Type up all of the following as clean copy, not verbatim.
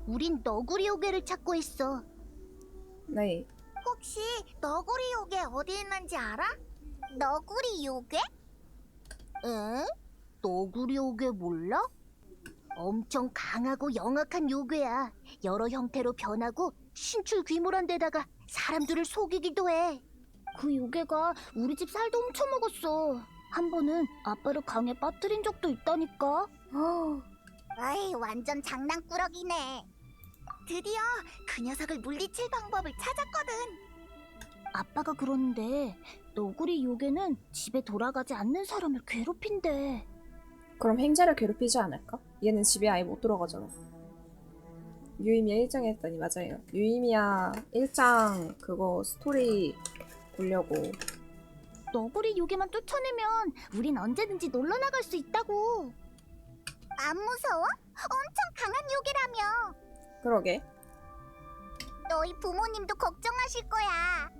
우린 너구리 요괴를 찾고 있어. 네. 혹시 너구리 요괴 어디 있는지 알아? 너구리 요괴? 에? 너구리 요괴 몰라? 엄청 강하고 영악한 요괴야. 여러 형태로 변하고 신출 귀몰한 데다가 사람들을 속이기도 해. 그 요괴가 우리 집 살도 훔쳐먹었어. 한 번은 아빠를 강에 빠뜨린 적도 있다니까. 에이, 완전 장난꾸러기네. 드디어 그 녀석을 물리칠 방법을 찾았거든. 아빠가 그러는데 너구리 요괴는 집에 돌아가지 않는 사람을 괴롭힌대. 그럼 행자를 괴롭히지 않을까? 얘는 집에 아예 못 들어가잖아. 유이미야 1장 했더니 맞아요. 유이미야 1장 그거 스토리 보려고. 너구리 요괴만 쫓아내면 우린 언제든지 놀러 나갈 수 있다고. 안 무서워? 엄청 강한 요괴라며. 그러게. 너희 부모님도 걱정하실 거야.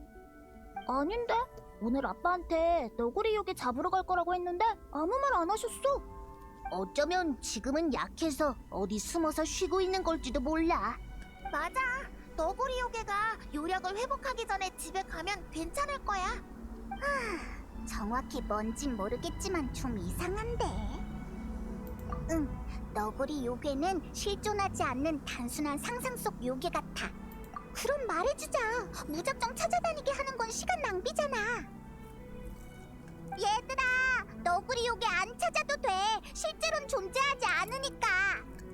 아닌데? 오늘 아빠한테 너구리 요괴 잡으러 갈 거라고 했는데 아무 말 안 하셨어. 어쩌면 지금은 약해서 어디 숨어서 쉬고 있는 걸지도 몰라. 맞아. 너구리 요괴가 요력을 회복하기 전에 집에 가면 괜찮을 거야. 정확히 뭔진 모르겠지만 좀 이상한데. 응, 너구리 요괴는 실존하지 않는 단순한 상상 속 요괴 같아. 그럼 말해주자. 무작정 찾아다니게 하는 건 시간 낭비잖아. 얘들아, 너구리 요괴 안 찾아도 돼. 실제로는 존재하지 않으니까.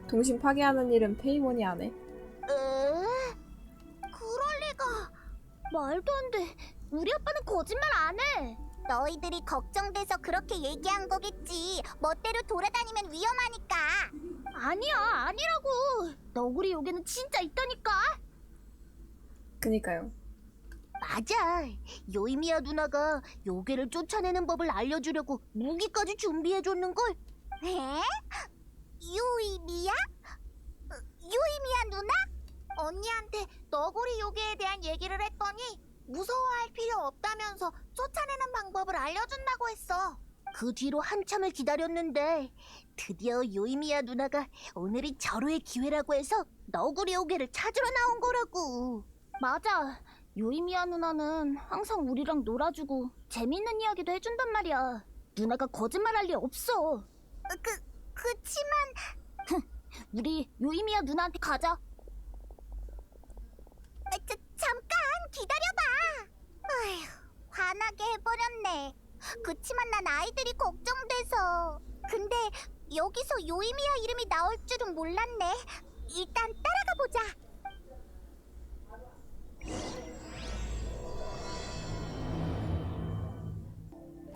동심 파괴하는 일은 페이몬이 안 해. 그럴 리가. 말도 안 돼. 우리 아빠는 거짓말 안 해. 너희들이 걱정돼서 그렇게 얘기한 거겠지. 멋대로 돌아다니면 위험하니까. 아니야, 아니라고. 너구리 요괴는 진짜 있다니까. 그니까요. 맞아. 요이미야 누나가 요괴를 쫓아내는 법을 알려주려고 무기까지 준비해줬는걸. 에? 유이미야? 유이미야 누나? 언니한테 너구리 요괴에 대한 얘기를 했더니 무서워할 필요 없다면서 쫓아내는 방법을 알려준다고 했어. 그 뒤로 한참을 기다렸는데 드디어 요이미야 누나가 오늘이 절호의 기회라고 해서 너구리 요괴를 찾으러 나온 거라고. 맞아. 요이미야 누나는 항상 우리랑 놀아주고 재밌는 이야기도 해준단 말이야. 누나가 거짓말할 리 없어. 그치만 우리 요이미야 누나한테 가자. 잠깐 기다려봐. 아휴, 화나게 해버렸네. 그치만 난 아이들이 걱정돼서. 근데 여기서 요이미야 이름이 나올 줄은 몰랐네. 일단 따라가 보자.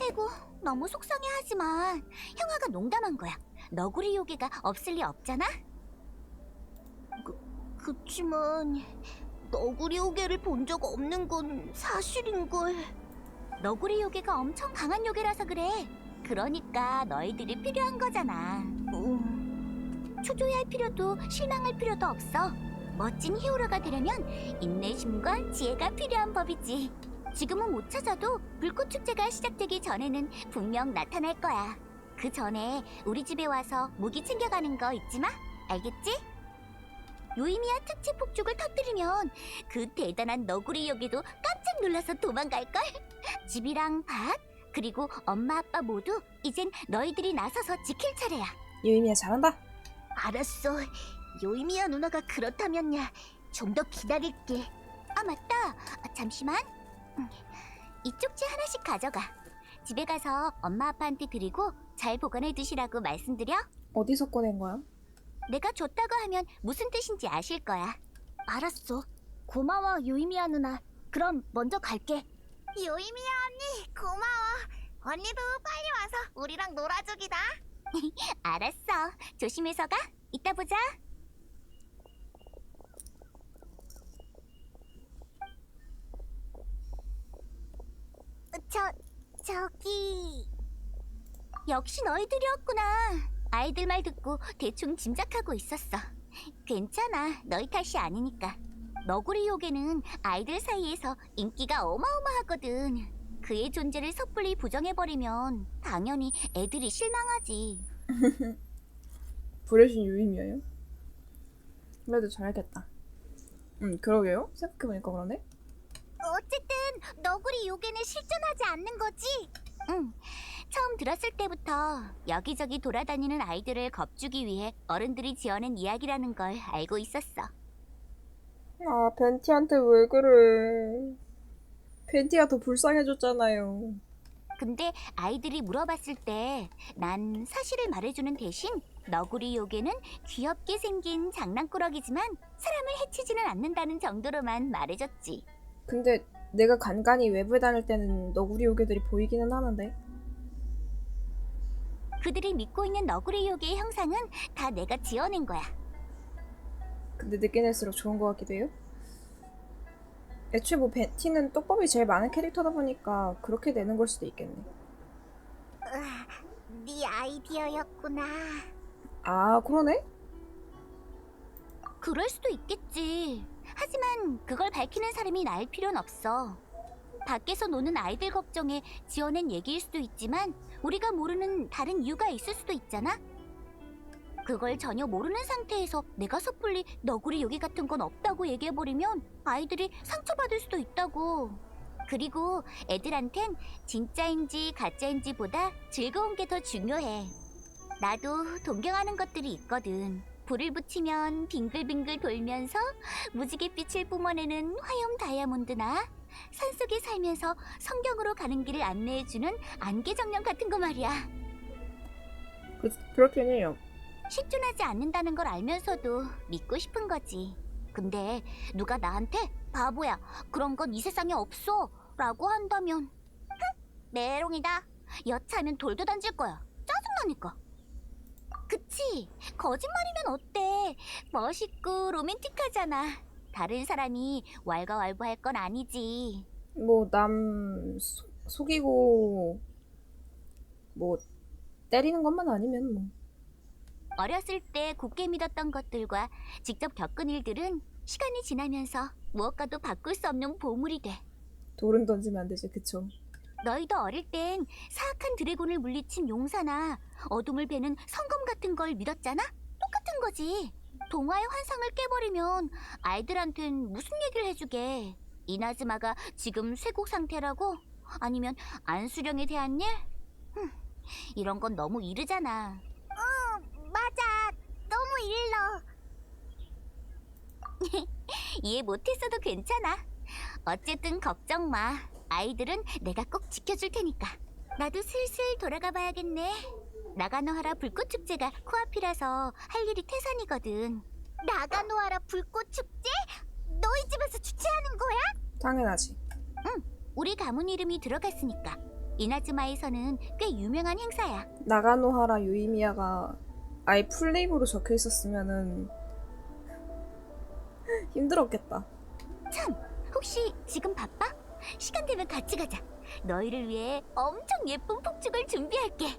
아이고, 너무 속상해하지만 형아가 농담한 거야. 너구리 요괴가 없을 리 없잖아? 그치만 너구리 요괴를 본 적 없는 건 사실인걸. 너구리 요괴가 엄청 강한 요괴라서 그래. 그러니까 너희들이 필요한 거잖아. 초조해할 필요도 실망할 필요도 없어. 멋진 히어로가 되려면 인내심과 지혜가 필요한 법이지. 지금은 못 찾아도 불꽃 축제가 시작되기 전에는 분명 나타날 거야. 그 전에 우리 집에 와서 무기 챙겨가는 거 잊지 마. 알겠지? 요이미야 특집 폭죽을 터뜨리면 그 대단한 너구리 요괴도 깜짝 놀라서 도망갈걸? 집이랑 밭, 그리고 엄마 아빠 모두 이젠 너희들이 나서서 지킬 차례야. 유이미야 잘한다. 알았어. 요이미야 누나가 그렇다면야 좀 더 기다릴게. 아 맞다. 잠시만. 이 쪽지 하나씩 가져가. 집에 가서 엄마 아빠한테 드리고 잘 보관해 두시라고 말씀드려. 어디서 꺼낸 거야? 내가 줬다고 하면 무슨 뜻인지 아실 거야. 알았어. 고마워 요이미야 누나. 그럼 먼저 갈게. 요이미야 언니 고마워. 언니도 빨리 와서 우리랑 놀아주기다. 알았어. 조심해서 가. 이따 보자. 저기 역시 너희들이었구나. 아이들 말 듣고 대충 짐작하고 있었어. 괜찮아. 너희 탓이 아니니까. 너구리 요괴는 아이들 사이에서 인기가 어마어마하거든. 그의 존재를 섣불리 부정해버리면 당연히 애들이 실망하지. 부르신 유이미야요? 그래도 잘했겠다. 그러게요. 생각해보니까 그러네. 어쨌든 너구리 요괴는 실존하지 않는 거지? 응. 처음 들었을 때부터 여기저기 돌아다니는 아이들을 겁주기 위해 어른들이 지어낸 이야기라는 걸 알고 있었어. 아, 벤티한테 왜 그래. 벤티가 더 불쌍해졌잖아요. 근데 아이들이 물어봤을 때 난 사실을 말해주는 대신 너구리 요괴는 귀엽게 생긴 장난꾸러기지만 사람을 해치지는 않는다는 정도로만 말해줬지. 근데 내가 간간히 외부에 다닐 때는 너구리 요괴들이 보이기는 하는데. 그들이 믿고 있는 너구리 요괴의 형상은 다 내가 지어낸 거야. 근데 늦게 낼수록 좋은 것 같기도 해요. 애초에 뭐 벤티는 떡밥이 제일 많은 캐릭터다 보니까 그렇게 내는 걸 수도 있겠네. 네 아이디어였구나. 아, 그러네? 그럴 수도 있겠지. 하지만 그걸 밝히는 사람이 날 필요는 없어. 밖에서 노는 아이들 걱정에 지어낸 얘기일 수도 있지만 우리가 모르는 다른 이유가 있을 수도 있잖아? 그걸 전혀 모르는 상태에서 내가 섣불리 너구리 요괴 같은 건 없다고 얘기해버리면 아이들이 상처받을 수도 있다고. 그리고 애들한텐 진짜인지 가짜인지보다 즐거운 게 더 중요해. 나도 동경하는 것들이 있거든. 불을 붙이면 빙글빙글 돌면서 무지갯빛을 뿜어내는 화염 다이아몬드나 산속에 살면서 성경으로 가는 길을 안내해주는 안개정령 같은 거 말이야. 그렇긴 해요. 실존하지 않는다는 걸 알면서도 믿고 싶은 거지. 근데 누가 나한테 바보야, 그런 건 이 세상에 없어 라고 한다면 메롱이다. 여차하면 돌도 던질 거야. 짜증나니까. 그치? 거짓말이면 어때? 멋있고 로맨틱하잖아. 다른 사람이 왈가왈부할 건 아니지. 뭐, 속이고, 뭐, 때리는 것만 아니면 뭐. 어렸을 때 굳게 믿었던 것들과 직접 겪은 일들은 시간이 지나면서 무엇과도 바꿀 수 없는 보물이 돼. 돌은 던지면 안 되지, 그쵸? 너희도 어릴 땐 사악한 드래곤을 물리친 용사나 어둠을 베는 성검 같은 걸 믿었잖아? 똑같은 거지. 동화의 환상을 깨버리면 아이들한텐 무슨 얘기를 해주게. 이나즈마가 지금 쇠국 상태라고? 아니면 안수령에 대한 일? 이런 건 너무 이르잖아. 맞아. 너무 일러. 이해 못했어도 괜찮아. 어쨌든 걱정 마. 아이들은 내가 꼭 지켜줄 테니까. 나도 슬슬 돌아가 봐야겠네. 나가노하라 불꽃축제가 코앞이라서 할 일이 태산이거든. 나가노하라 불꽃 축제? 너희 집에서 주최하는 거야? 당연하지. 우리 가문 이름이 들어갔으니까. 이나즈마에서는 꽤 유명한 행사야. 나가노하라 유이미야가 아예 풀네임으로 적혀 있었으면은 힘들었겠다. 참, 혹시 지금 바빠? 시간 되면 같이 가자. 너희를 위해 엄청 예쁜 폭죽을 준비할게.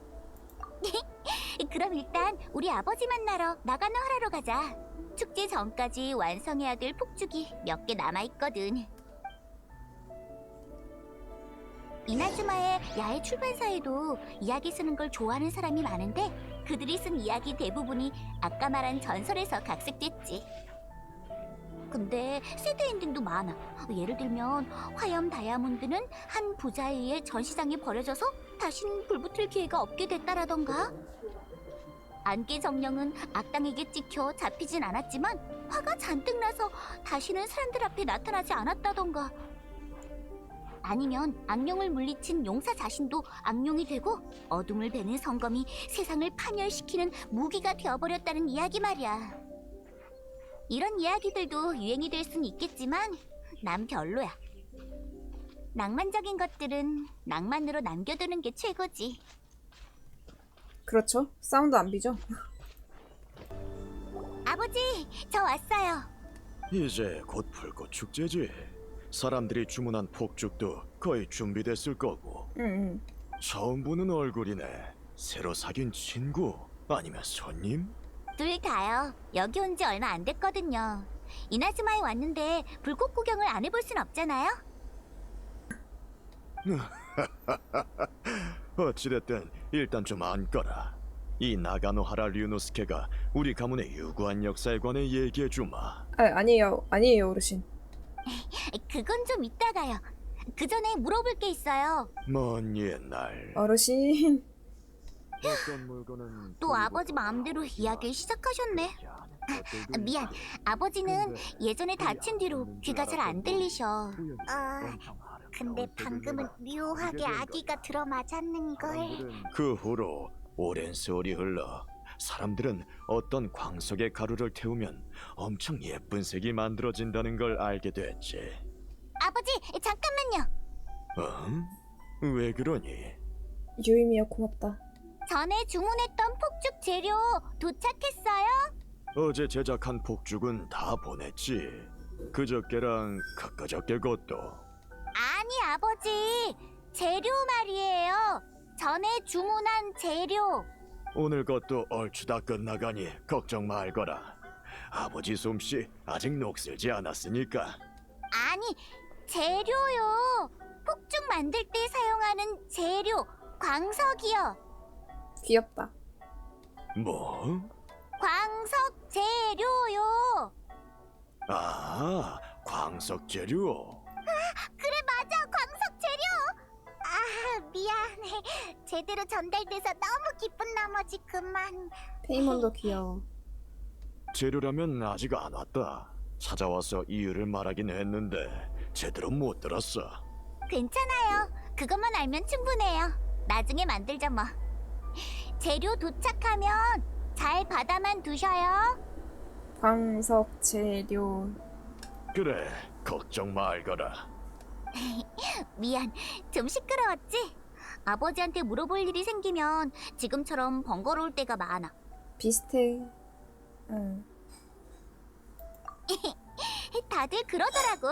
그럼 일단 우리 아버지 만나러 나가노하라로 가자. 축제 전까지 완성해야 될 폭죽이 몇 개 남아있거든. 이나즈마의 야외 출판사에도 이야기 쓰는 걸 좋아하는 사람이 많은데 그들이 쓴 이야기 대부분이 아까 말한 전설에서 각색됐지. 근데 새드 엔딩도 많아. 예를 들면 화염 다이아몬드는 한 부자에 의해 전시장에 버려져서 다신 불붙을 기회가 없게 됐다라던가. 안개 정령은 악당에게 찍혀 잡히진 않았지만 화가 잔뜩 나서 다시는 사람들 앞에 나타나지 않았다던가. 아니면 악령을 물리친 용사 자신도 악령이 되고 어둠을 베는 성검이 세상을 파멸시키는 무기가 되어버렸다는 이야기 말이야. 이런 이야기들도 유행이 될 순 있겠지만 난 별로야. 낭만적인 것들은 낭만으로 남겨두는 게 최고지. 그렇죠. 사운드 안 비죠? 아버지, 저 왔어요. 이제 곧 불꽃 축제지. 사람들이 주문한 폭죽도 거의 준비됐을 거고. 응. 처음 보는 얼굴이네. 새로 사귄 친구 아니면 손님? 둘 다요. 여기 온 지 얼마 안 됐거든요. 이나즈마에 왔는데 불꽃 구경을 안 해볼 순 없잖아요. 어찌됐든 일단 좀 앉거라. 이 나가노하라 류노스케가 우리 가문의 유구한 역사에 관해 얘기해 주마. 아니에요. 아니에요, 어르신. 그건 좀 이따가요. 그 전에 물어볼 게 있어요. 먼 옛날 어르신. 어떤 물건은 또 아버지 마음대로 이야기를 시작하셨네. 미안, 아버지는 예전에 다친 뒤로 귀가 잘 안 들리셔. 근데 방금은 묘하게 아기가 들어맞았는걸. 그 후로 오랜 세월이 흘러 사람들은 어떤 광석의 가루를 태우면 엄청 예쁜 색이 만들어진다는 걸 알게 됐지. 아버지, 잠깐만요. 어? 왜 그러니? 유이미야, 고맙다. 전에 주문했던 폭죽 재료 도착했어요? 어제 제작한 폭죽은 다 보냈지. 그저께랑 그저께 것도. 아니, 아버지. 재료 말이에요. 전에 주문한 재료. 오늘 것도 얼추 다 끝나가니 걱정 말거라. 아버지 솜씨 아직 녹슬지 않았으니까. 아니, 재료요. 폭죽 만들 때 사용하는 재료, 광석이요. 귀엽다. 뭐? 광석 재료요. 아, 광석 재료. 그래, 맞아. 광석 재료. 아, 미안해. 제대로 전달돼서 너무 기쁜 나머지 그만. 페이몬도 귀여워. 재료라면 아직 안 왔다. 찾아와서 이유를 말하긴 했는데 제대로 못 들었어. 괜찮아요. 그것만 알면 충분해요. 나중에 만들자 뭐. 재료 도착하면 잘 받아만 두셔요. 광석 재료. 그래, 걱정 말거라. 미안, 좀 시끄러웠지? 아버지한테 물어볼 일이 생기면 지금처럼 번거로울 때가 많아. 비슷해. 응. 다들 그러더라고.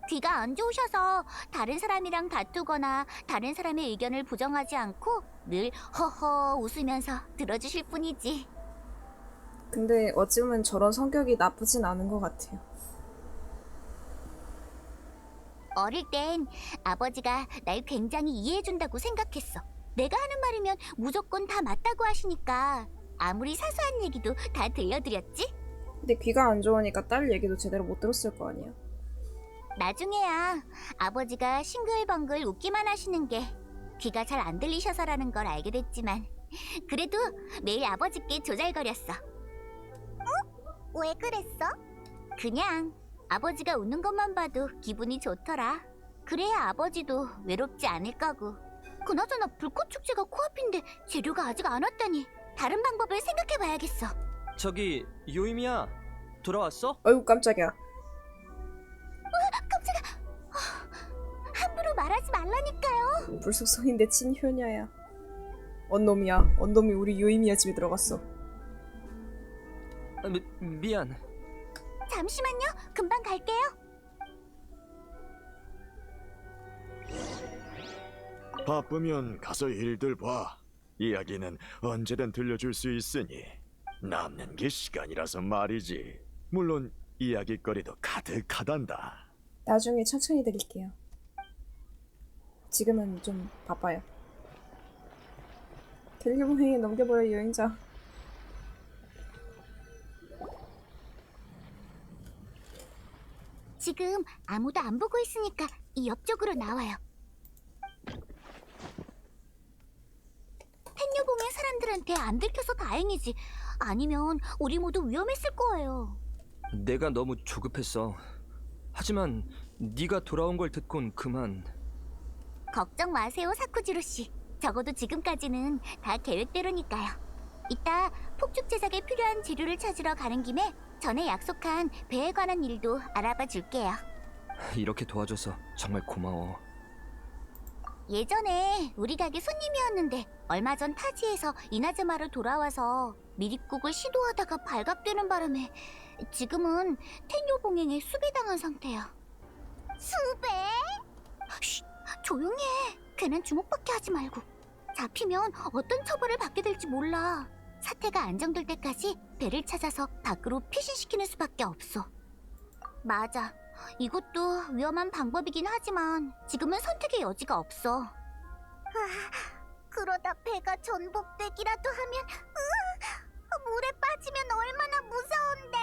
귀가 안 좋으셔서 다른 사람이랑 다투거나 다른 사람의 의견을 부정하지 않고 늘 허허 웃으면서 들어주실 뿐이지. 근데 어찌 보면 저런 성격이 나쁘진 않은 것 같아요. 어릴 땐 아버지가 날 굉장히 이해해준다고 생각했어. 내가 하는 말이면 무조건 다 맞다고 하시니까 아무리 사소한 얘기도 다 들려드렸지? 근데 귀가 안 좋으니까 딸 얘기도 제대로 못 들었을 거 아니야. 나중에야 아버지가 싱글벙글 웃기만 하시는 게 귀가 잘 안 들리셔서라는 걸 알게 됐지만 그래도 매일 아버지께 조잘거렸어. 왜 그랬어? 그냥 아버지가 웃는 것만 봐도 기분이 좋더라. 그래야 아버지도 외롭지 않을 거고. 그나저나 불꽃축제가 코앞인데 재료가 아직 안 왔다니 다른 방법을 생각해봐야겠어. 저기 요임이야 돌아왔어? 어이구, 깜짝이야. 함부로 말하지 말라니까요. 불속성인데 친효녀야. 언놈이야. 언놈이 우리 유이미야 집에 들어갔어. 미안. 잠시만요. 금방 갈게요. 바쁘면 가서 일들 봐. 이야기는 언제든 들려줄 수 있으니 남는 게 시간이라서 말이지. 물론 이야기거리도 가득하단다. 나중에 천천히 드릴게요. 지금은 좀 바빠요. 갤리모행에 넘겨버려 여행자. 지금 아무도 안 보고 있으니까 이 옆쪽으로 나와요. 텐요봉의 사람들한테 안 들켜서 다행이지. 아니면 우리 모두 위험했을 거예요. 내가 너무 조급했어. 하지만 네가 돌아온 걸 듣곤 그만. 걱정 마세요, 사쿠지로 씨. 적어도 지금까지는 다 계획대로니까요. 이따 폭죽 제작에 필요한 재료를 찾으러 가는 김에 전에 약속한 배에 관한 일도 알아봐 줄게요. 이렇게 도와줘서 정말 고마워. 예전에 우리 가게 손님이었는데 얼마 전 타지에서 이나즈마로 돌아와서 미립국을 시도하다가 발각되는 바람에 지금은 텐요봉행에 수배당한 상태야. 수배? 쉿! 조용히 해. 괜한 주목받게 하지 말고. 잡히면 어떤 처벌을 받게 될지 몰라. 사태가 안정될 때까지 배를 찾아서 밖으로 피신시키는 수밖에 없어. 맞아. 이것도 위험한 방법이긴 하지만 지금은 선택의 여지가 없어. 그러다 배가 전복되기라도 하면 물에 빠지면 얼마나 무서운데.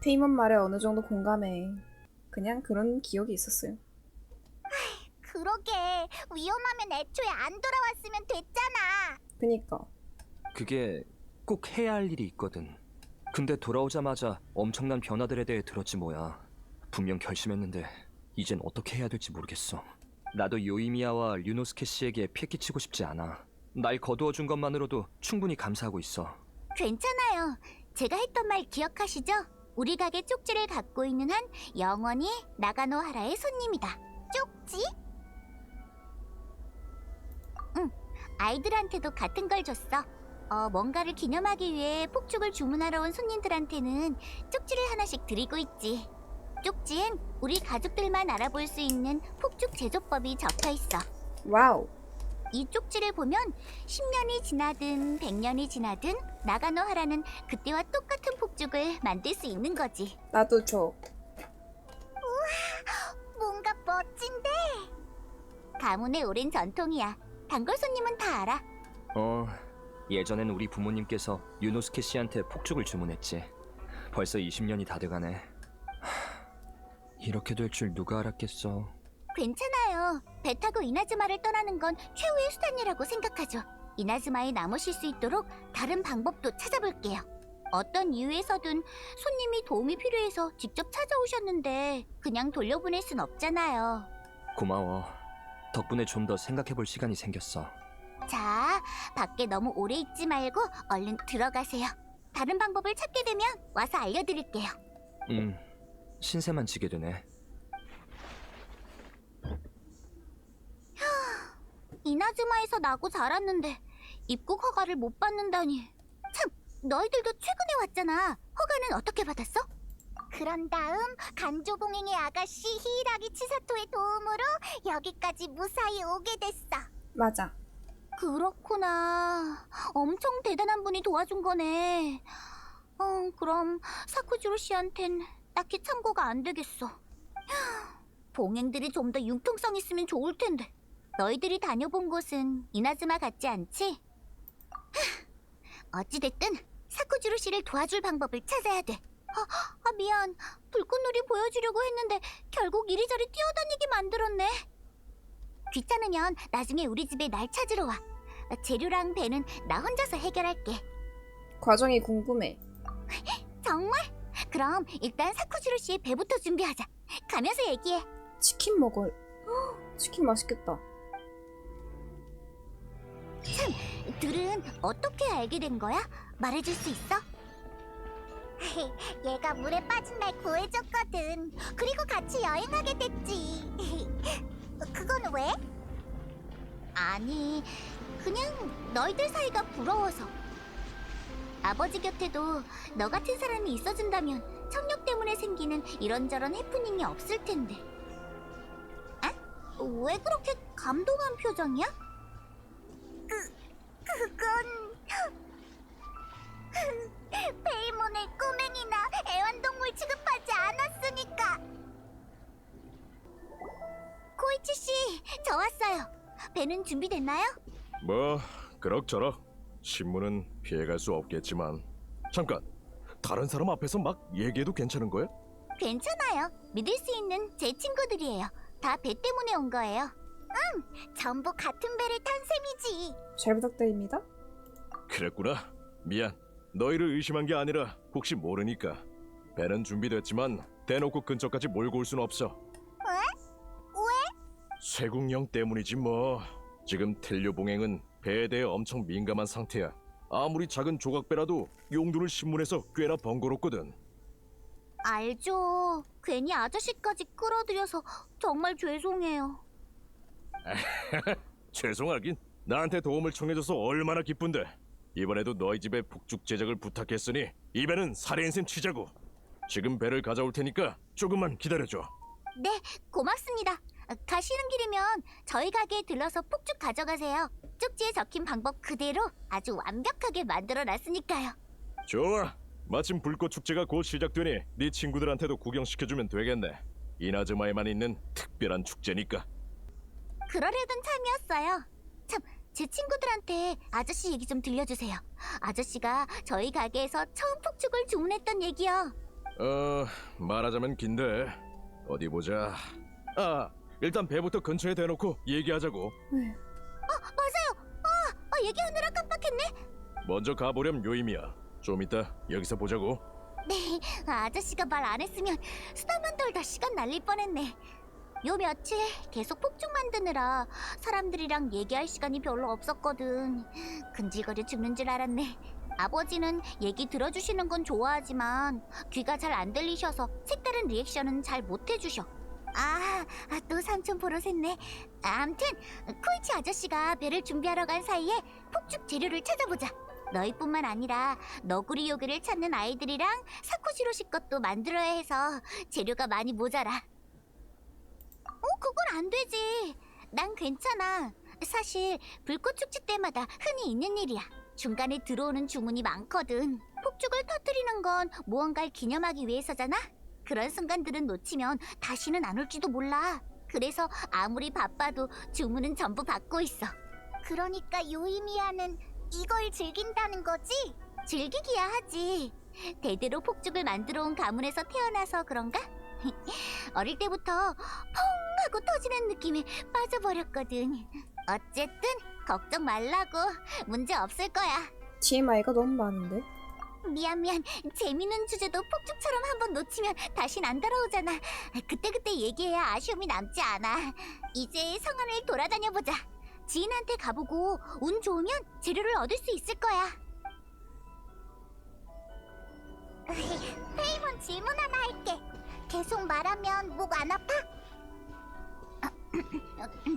페이먼 말에 어느 정도 공감해. 그냥 그런 기억이 있었어요. 그러게 위험하면 애초에 안 돌아왔으면 됐잖아. 그니까. 그게 꼭 해야 할 일이 있거든. 근데 돌아오자마자 엄청난 변화들에 대해 들었지 뭐야. 분명 결심했는데 이젠 어떻게 해야 될지 모르겠어. 나도 요이미야와 류노스케 씨에게 피해 끼치고 싶지 않아. 날 거두어준 것만으로도 충분히 감사하고 있어. 괜찮아요. 제가 했던 말 기억하시죠? 우리 가게 쪽지를 갖고 있는 한 영원히 나가노하라의 손님이다. 쪽지? 아이들한테도 같은 걸 줬어. 뭔가를 기념하기 위해 폭죽을 주문하러 온 손님들한테는 쪽지를 하나씩 드리고 있지. 쪽지엔 우리 가족들만 알아볼 수 있는 폭죽 제조법이 적혀 있어. 와우. 이 쪽지를 보면 10년이 지나든 100년이 지나든 나가노하라는 그때와 똑같은 폭죽을 만들 수 있는 거지. 나도 줘. 뭔가 멋진데. 가문의 오랜 전통이야. 단골 손님은 다 알아. 예전엔 우리 부모님께서 유노스케 씨한테 폭죽을 주문했지. 벌써 20년이 다 돼가네. 이렇게 될 줄 누가 알았겠어. 괜찮아요. 배 타고 이나즈마를 떠나는 건 최후의 수단이라고 생각하죠. 이나즈마에 남으실 수 있도록 다른 방법도 찾아볼게요. 어떤 이유에서든 손님이 도움이 필요해서 직접 찾아오셨는데 그냥 돌려보낼 순 없잖아요. 고마워. 덕분에 좀 더 생각해볼 시간이 생겼어. 자, 밖에 너무 오래 있지 말고 얼른 들어가세요. 다른 방법을 찾게 되면 와서 알려드릴게요. 신세만 지게 되네. 이나즈마에서 나고 자랐는데 입국 허가를 못 받는다니. 참, 너희들도 최근에 왔잖아. 허가는 어떻게 받았어? 그런 다음 간조봉행의 아가씨 히이라기 치사토의 도움으로 여기까지 무사히 오게 됐어. 맞아. 그렇구나. 엄청 대단한 분이 도와준 거네. 그럼 사쿠지로 씨한텐 딱히 참고가 안 되겠어. 봉행들이 좀 더 융통성 있으면 좋을 텐데. 너희들이 다녀본 곳은 이나즈마 같지 않지? 어찌됐든 사쿠지로 씨를 도와줄 방법을 찾아야 돼. 미안. 불꽃놀이 보여주려고 했는데 결국 이리저리 뛰어다니게 만들었네. 귀찮으면 나중에 우리 집에 날 찾으러 와. 재료랑 배는 나 혼자서 해결할게. 과정이 궁금해. 정말? 그럼 일단 사쿠지로 씨의 배부터 준비하자. 가면서 얘기해. 치킨 먹어. 치킨 맛있겠다. 둘은 어떻게 알게 된 거야? 말해줄 수 있어? 얘가 물에 빠진 날 구해줬거든. 그리고 같이 여행하게 됐지. 그건 왜? 아니, 그냥 너희들 사이가 부러워서. 아버지 곁에도 너 같은 사람이 있어준다면 청력 때문에 생기는 이런저런 해프닝이 없을 텐데. 왜 그렇게 감동한 표정이야? 그건 페이몬을 꼬맹이나 애완동물 취급하지 않았으니까. 코이치 씨, 저 왔어요. 배는 준비됐나요? 뭐 그럭저럭. 신문은 피해갈 수 없겠지만 잠깐, 다른 사람 앞에서 막 얘기해도 괜찮은 거야? 괜찮아요. 믿을 수 있는 제 친구들이에요. 다 배 때문에 온 거예요. 전부 같은 배를 탄 셈이지. 잘 부탁드립니다. 그랬구나. 미안. 너희를 의심한 게 아니라 혹시 모르니까. 배는 준비됐지만 대놓고 근처까지 몰고 올 순 없어. 왜? 쇠국령 때문이지 뭐. 지금 텔료봉행은 배에 대해 엄청 민감한 상태야. 아무리 작은 조각배라도 용도를 신문해서 꽤나 번거롭거든. 알죠. 괜히 아저씨까지 끌어들여서 정말 죄송해요. 죄송하긴. 나한테 도움을 청해줘서 얼마나 기쁜데. 이번에도 너희 집에 폭죽 제작을 부탁했으니 이 배는 살인셈 치자고. 지금 배를 가져올 테니까 조금만 기다려줘. 네, 고맙습니다. 가시는 길이면 저희 가게에 들러서 폭죽 가져가세요. 쪽지에 적힌 방법 그대로 아주 완벽하게 만들어놨으니까요. 좋아. 마침 불꽃 축제가 곧 시작되니 네 친구들한테도 구경시켜주면 되겠네. 이나즈마에만 있는 특별한 축제니까. 그러려던 참이었어요. 참, 제 친구들한테 아저씨 얘기 좀 들려주세요. 아저씨가 저희 가게에서 처음 폭죽을 주문했던 얘기요. 말하자면 긴데 어디 보자. 아, 일단 배부터 근처에 대놓고 얘기하자고. 네. 맞아요. 얘기하느라 깜빡했네. 먼저 가보렴 요임이야. 좀 이따 여기서 보자고. 네, 아저씨가 말 안 했으면 수다만 떨다 시간 날릴 뻔했네. 요 며칠 계속 폭죽 만드느라 사람들이랑 얘기할 시간이 별로 없었거든. 근질거려 죽는 줄 알았네. 아버지는 얘기 들어주시는 건 좋아하지만 귀가 잘 안 들리셔서 색다른 리액션은 잘 못 해주셔. 또 삼촌 보러 샜네. 암튼 코이치 아저씨가 배를 준비하러 간 사이에 폭죽 재료를 찾아보자. 너희뿐만 아니라 너구리 요괴를 찾는 아이들이랑 사쿠시로시 것도 만들어야 해서 재료가 많이 모자라. 그건 안 되지. 난 괜찮아. 사실 불꽃 축제 때마다 흔히 있는 일이야. 중간에 들어오는 주문이 많거든. 폭죽을 터뜨리는 건 무언가를 기념하기 위해서잖아. 그런 순간들은 놓치면 다시는 안 올지도 몰라. 그래서 아무리 바빠도 주문은 전부 받고 있어. 그러니까 요이미야는 이걸 즐긴다는 거지? 즐기기야 하지. 대대로 폭죽을 만들어 온 가문에서 태어나서 그런가? 어릴 때부터 펑 하고 터지는 느낌에 빠져버렸거든. 어쨌든 걱정 말라고. 문제 없을 거야. TMI가 너무 많은데? 미안. 재밌는 주제도 폭죽처럼 한번 놓치면 다신 안 돌아오잖아. 그때그때 얘기해야 아쉬움이 남지 않아. 이제 성안을 돌아다녀보자. 지인한테 가보고 운 좋으면 재료를 얻을 수 있을 거야. 페이몬 질문 하나 할게. 계속 말하면 목 안 아파?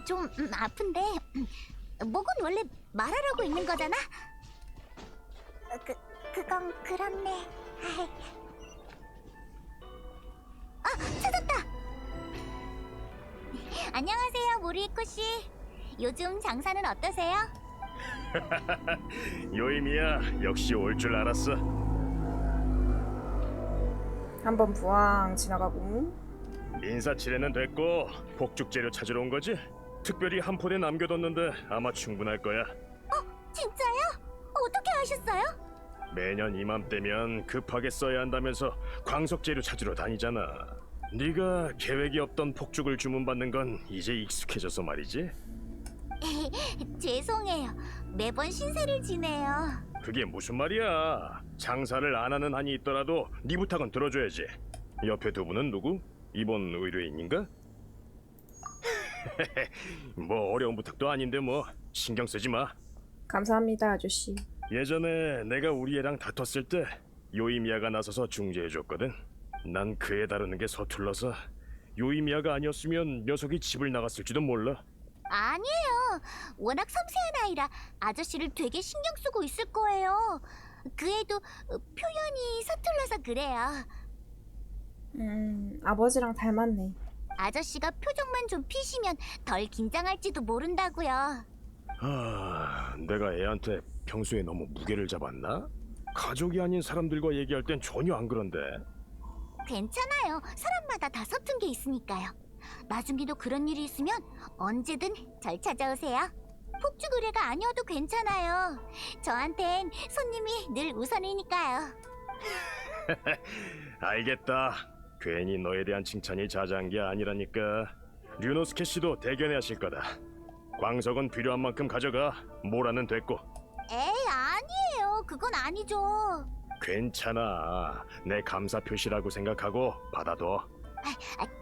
좀 아픈데 목은 원래 말하라고 있는 거잖아. 그건 그렇네. 찾았다. 안녕하세요, 모리에코 씨. 요즘 장사는 어떠세요? 요임이야, 역시 올 줄 알았어. 한번 부항 지나가고. 인사치레는 됐고 폭죽 재료 찾으러 온 거지? 특별히 한 포대 남겨뒀는데 아마 충분할 거야. 진짜요? 어떻게 아셨어요? 매년 이맘때면 급하게 써야 한다면서 광석 재료 찾으러 다니잖아. 네가 계획이 없던 폭죽을 주문받는 건 이제 익숙해져서 말이지. 죄송해요. 매번 신세를 지내요. 그게 무슨 말이야? 장사를 안 하는 한이 있더라도 네 부탁은 들어줘야지. 옆에 두 분은 누구? 이번 의뢰인인가? 뭐 어려운 부탁도 아닌데 뭐 신경 쓰지 마. 감사합니다, 아저씨. 예전에 내가 우리 애랑 다퉜을 때 요이미야가 나서서 중재해줬거든. 난 그 애 다루는 게 서툴러서 요이미야가 아니었으면 녀석이 집을 나갔을지도 몰라. 아니에요. 워낙 섬세한 아이라 아저씨를 되게 신경 쓰고 있을 거예요. 그 애도 표현이 서툴러서 그래요. 아버지랑 닮았네. 아저씨가 표정만 좀 피시면 덜 긴장할지도 모른다고요. 내가 애한테 평소에 너무 무게를 잡았나? 가족이 아닌 사람들과 얘기할 땐 전혀 안 그런데. 괜찮아요. 사람마다 다 서툰 게 있으니까요. 나중에도 그런 일이 있으면 언제든 절 찾아오세요. 폭죽 의뢰가 아니어도 괜찮아요. 저한텐 손님이 늘 우선이니까요. 알겠다. 괜히 너에 대한 칭찬이 자자한 게 아니라니까. 류노스케 씨도 대견해 하실 거다. 광석은 필요한 만큼 가져가. 모라는 됐고. 에이, 아니에요. 그건 아니죠. 괜찮아. 내 감사 표시라고 생각하고 받아둬.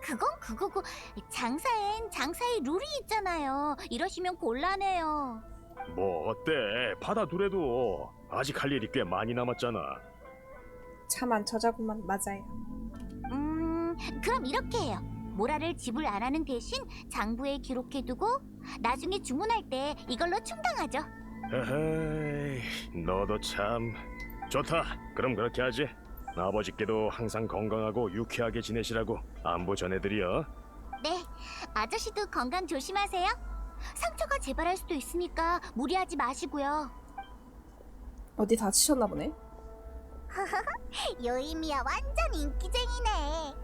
그건 그거고 장사엔 장사의 룰이 있잖아요. 이러시면 곤란해요. 뭐 어때? 받아두래도 아직 할 일이 꽤 많이 남았잖아. 차만 저자구만. 맞아요. 그럼 이렇게 해요. 모라를 지불 안 하는 대신 장부에 기록해두고 나중에 주문할 때 이걸로 충당하죠. 에헤이, 너도 참 좋다. 그럼 그렇게 하지. 아버지께도 항상 건강하고 유쾌하게 지내시라고 안부 전해드려. 네, 아저씨도 건강 조심하세요. 상처가 재발할 수도 있으니까 무리하지 마시고요. 어디 다치셨나 보네. 요이미야 완전 인기쟁이네.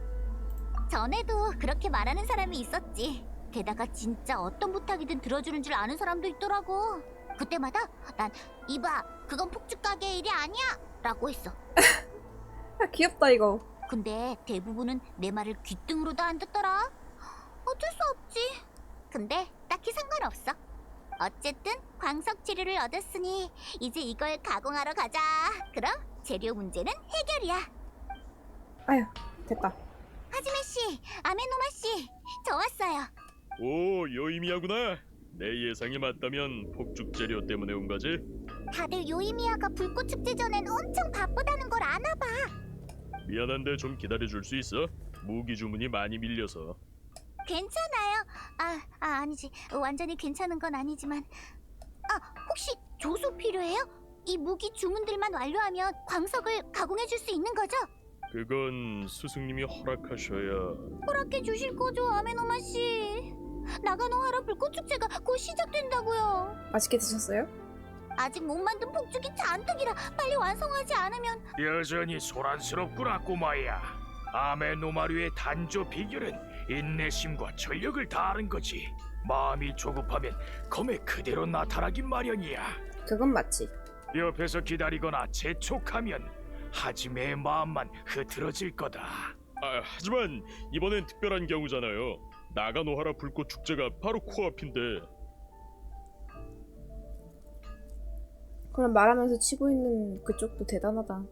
전에도 그렇게 말하는 사람이 있었지. 게다가 진짜 어떤 부탁이든 들어주는 줄 아는 사람도 있더라고. 그때마다 난 이봐, 그건 폭죽 가게의 일이 아니야! 라고 했어. 아, 귀엽다 이거. 근데 대부분은 내 말을 귓등으로도 안 듣더라. 어쩔 수 없지. 근데 딱히 상관없어. 어쨌든 광석 재료를 얻었으니 이제 이걸 가공하러 가자. 그럼 재료 문제는 해결이야. 아휴, 됐다. 하지메 씨, 아메노마 씨, 저 왔어요. 오, 요이미야구나. 내 예상이 맞다면 폭죽 재료 때문에 온 거지? 다들 요이미야가 불꽃 축제 전엔 엄청 바쁘다는 걸 아나 봐. 미안한데 좀 기다려줄 수 있어? 무기 주문이 많이 밀려서. 괜찮아요. 아니지. 완전히 괜찮은 건 아니지만. 혹시 조수 필요해요? 이 무기 주문들만 완료하면 광석을 가공해 줄 수 있는 거죠? 그건 스승님이 허락하셔야. 허락해 주실 거죠, 아메노마 씨. 나가노하라 불꽃 축제가 곧 시작된다고요. 맛있게 드셨어요? 아직 못 만든 폭죽이 잔뜩이라 빨리 완성하지 않으면. 여전히 소란스럽구나 꼬마야. 아메노마류의 단조 비결은 인내심과 전력을 다하는 거지. 마음이 조급하면 검에 그대로 나타나긴 마련이야. 그건 맞지. 옆에서 기다리거나 재촉하면 하지메의 마음만 흐트러질 거다. 하지만 이번엔 특별한 경우잖아요. 나가노하라 불꽃 축제가 바로 코앞인데. 그럼 말하면서 치고 있는 그쪽도 대단하다.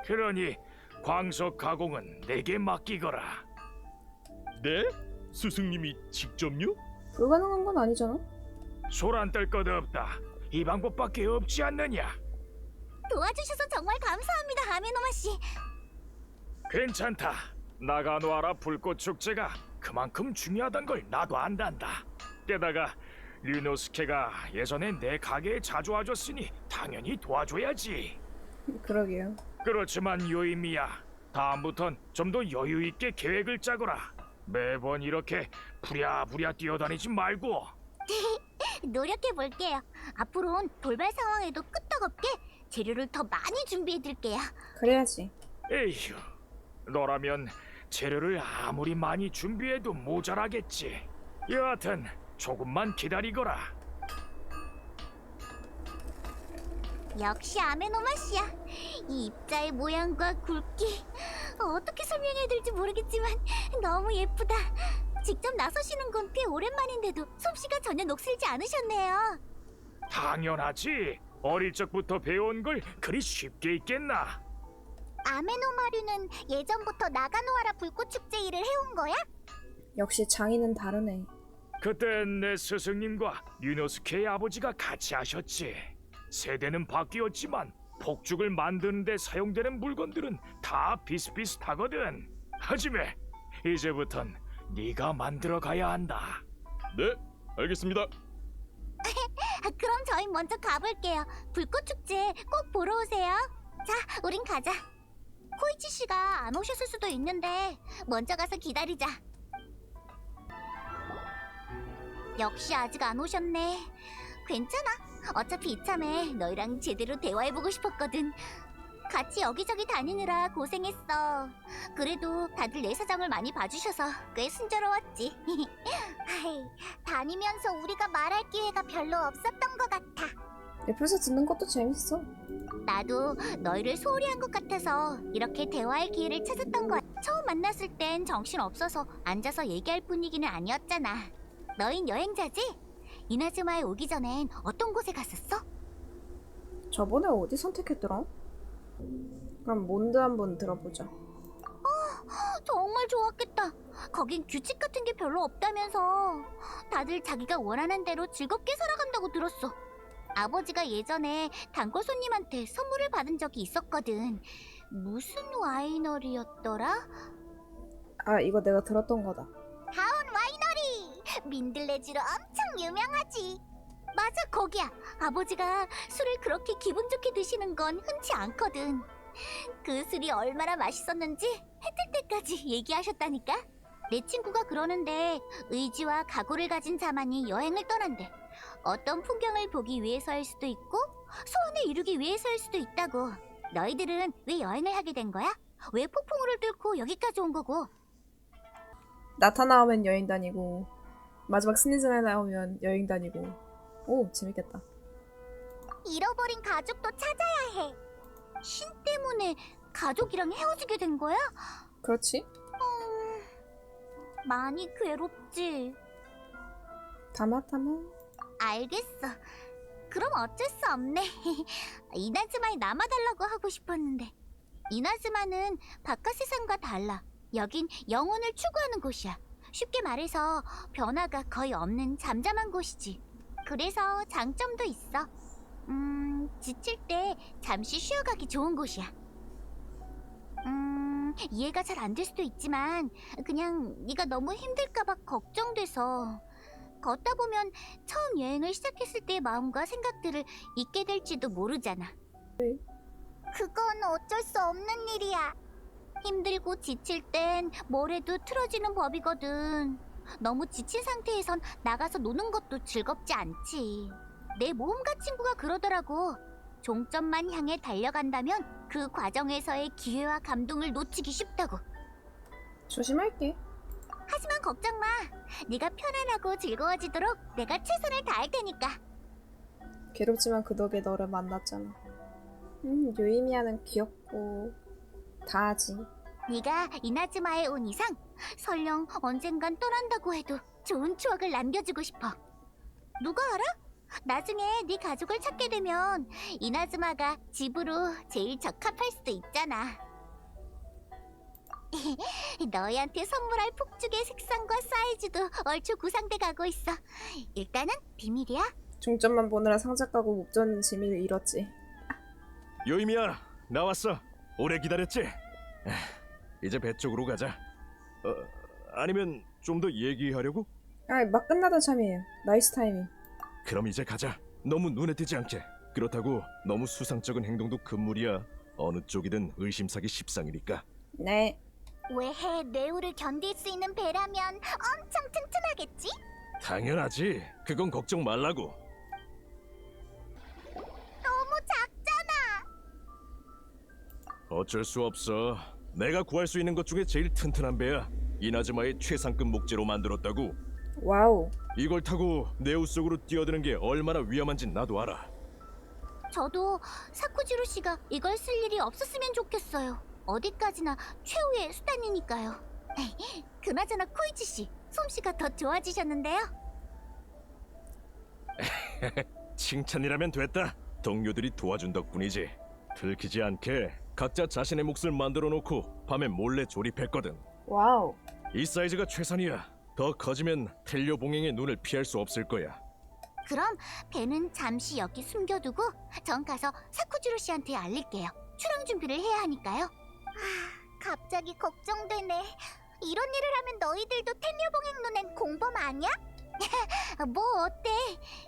그러니 광석 가공은 내게 맡기거라. 네? 스승님이 직접요? 불가능한 건 아니잖아. 소란 떨 것 없다. 이 방법밖에 없지 않느냐. 도와주셔서 정말 감사합니다, 아메노마 씨. 괜찮다. 나가노하라 불꽃 축제가 그만큼 중요하단 걸 나도 안단다. 게다가 류노스케가 예전에 내 가게에 자주 와줬으니 당연히 도와줘야지. 그러게요. 그렇지만 요이미야, 다음부턴 좀 더 여유 있게 계획을 짜거라. 매번 이렇게 부랴부랴 뛰어다니지 말고. 노력해 볼게요. 앞으로는 돌발 상황에도 끄떡없게 재료를 더 많이 준비해 둘게요. 그래야지. 에휴, 너라면 재료를 아무리 많이 준비해도 모자라겠지. 여하튼 조금만 기다리거라. 역시 아메노마 씨야. 이 입자의 모양과 굵기 어떻게 설명해야 될지 모르겠지만 너무 예쁘다. 직접 나서시는 건 꽤 오랜만인데도 솜씨가 전혀 녹슬지 않으셨네요. 당연하지. 어릴 적부터 배운 걸 그리 쉽게 있겠나. 아메노마류는 예전부터 나가노하라 불꽃 축제 일을 해온 거야? 역시 장인은 다르네. 그땐 내 스승님과 류노스케의 아버지가 같이 하셨지. 세대는 바뀌었지만 폭죽을 만드는 데 사용되는 물건들은 다 비슷비슷하거든. 하지만 이제부턴 네가 만들어 가야 한다. 네, 알겠습니다. 그럼 저희 먼저 가볼게요. 불꽃 축제 꼭 보러 오세요. 자, 우린 가자. 코이치 씨가 안 오셨을 수도 있는데 먼저 가서 기다리자. 역시 아직 안 오셨네. 괜찮아. 어차피 이참에 너희랑 제대로 대화해보고 싶었거든. 같이 여기저기 다니느라 고생했어. 그래도 다들 내 사정을 많이 봐주셔서 꽤 순조로웠지. 하이, 다니면서 우리가 말할 기회가 별로 없었던 것 같아. 옆에서 듣는 것도 재밌어. 나도 너희를 소홀히 한 것 같아서 이렇게 대화할 기회를 찾았던 거야. 처음 만났을 땐 정신 없어서 앉아서 얘기할 분위기는 아니었잖아. 너흰 여행자지? 이나즈마에 오기 전엔 어떤 곳에 갔었어? 저번에 어디 선택했더라? 그럼 몬드 한번 들어보자. 정말 좋았겠다. 거긴 규칙 같은 게 별로 없다면서 다들 자기가 원하는 대로 즐겁게 살아간다고 들었어. 아버지가 예전에 단골 손님한테 선물을 받은 적이 있었거든. 무슨 와이너리였더라? 아, 이거 내가 들었던 거다. 다운 와이너리! 민들레주로 엄청 유명하지. 맞아, 거기야. 아버지가 술을 그렇게 기분 좋게 드시는 건 흔치 않거든. 그 술이 얼마나 맛있었는지 해뜰 때까지 얘기하셨다니까. 내 친구가 그러는데 의지와 각오를 가진 자만이 여행을 떠난대. 어떤 풍경을 보기 위해서일 수도 있고 소원을 이루기 위해서일 수도 있다고. 너희들은 왜 여행을 하게 된 거야? 왜 폭풍우를 뚫고 여기까지 온 거고? 나타 나오면 여행 다니고 마지막 스니즈날 나오면 여행 다니고. 오, 재밌겠다. 잃어버린 가족도 찾아야 해. 신 때문에 가족이랑 헤어지게 된 거야? 그렇지? 많이 괴롭지. 타마타마. 알겠어. 그럼 어쩔 수 없네. 이나즈마에 남아달라고 하고 싶었는데. 이나즈마는 바깥 세상과 달라. 여긴 영혼을 추구하는 곳이야. 쉽게 말해서 변화가 거의 없는 잠잠한 곳이지. 그래서 장점도 있어. 지칠 때 잠시 쉬어가기 좋은 곳이야. 이해가 잘 안 될 수도 있지만 그냥 네가 너무 힘들까봐 걱정돼서. 걷다 보면 처음 여행을 시작했을 때의 마음과 생각들을 잊게 될지도 모르잖아. 그건 어쩔 수 없는 일이야. 힘들고 지칠 땐 뭘 해도 틀어지는 법이거든. 너무 지친 상태에선 나가서 노는 것도 즐겁지 않지. 내 모험가 친구가 그러더라고. 종점만 향해 달려간다면 그 과정에서의 기회와 감동을 놓치기 쉽다고. 조심할게. 하지만 걱정 마. 네가 편안하고 즐거워지도록 내가 최선을 다할 테니까. 괴롭지만 그 덕에 너를 만났잖아. 유이미야는 귀엽고 다 하지. 네가 이나즈마에 온 이상 설령 언젠간 떠난다고 해도 좋은 추억을 남겨주고 싶어. 누가 알아? 나중에 네 가족을 찾게 되면 이나즈마가 집으로 제일 적합할 수도 있잖아. 너희한테 선물할 폭죽의 색상과 사이즈도 얼추 구상돼 가고 있어. 일단은 비밀이야. 종점만 보느라 상자 까고 목전 재미를 잃었지. 요이미야, 나왔어. 오래 기다렸지? 이제 배 쪽으로 가자. 아니면 좀 더 얘기하려고? 막 끝나던 참이에요. 나이스 타이밍. 그럼 이제 가자. 너무 눈에 띄지 않게. 그렇다고 너무 수상쩍은 행동도 금물이야. 어느 쪽이든 의심사기 십상이니까. 네. 외해 뇌우를 견딜 수 있는 배라면 엄청 튼튼하겠지? 당연하지. 그건 걱정 말라고. 너무 작잖아. 어쩔 수 없어. 내가 구할 수 있는 것 중에 제일 튼튼한 배야. 이나즈마의 최상급 목재로 만들었다고. 와우. 이걸 타고 네우 속으로 뛰어드는 게 얼마나 위험한진 나도 알아. 저도 사쿠지로 씨가 이걸 쓸 일이 없었으면 좋겠어요. 어디까지나 최후의 수단이니까요. 그나저나 코이치 씨, 솜씨가 더 좋아지셨는데요? 칭찬이라면 됐다. 동료들이 도와준 덕분이지. 들키지 않게 각자 자신의 몫을 만들어 놓고 밤에 몰래 조립했거든. 와우. 이 사이즈가 최선이야. 더 커지면 텔료 봉행의 눈을 피할 수 없을 거야. 그럼 배는 잠시 여기 숨겨두고 전 가서 사쿠지로 씨한테 알릴게요. 출항 준비를 해야 하니까요. 갑자기 걱정되네. 이런 일을 하면 너희들도 텔료봉행 눈엔 공범 아니야? 뭐 어때?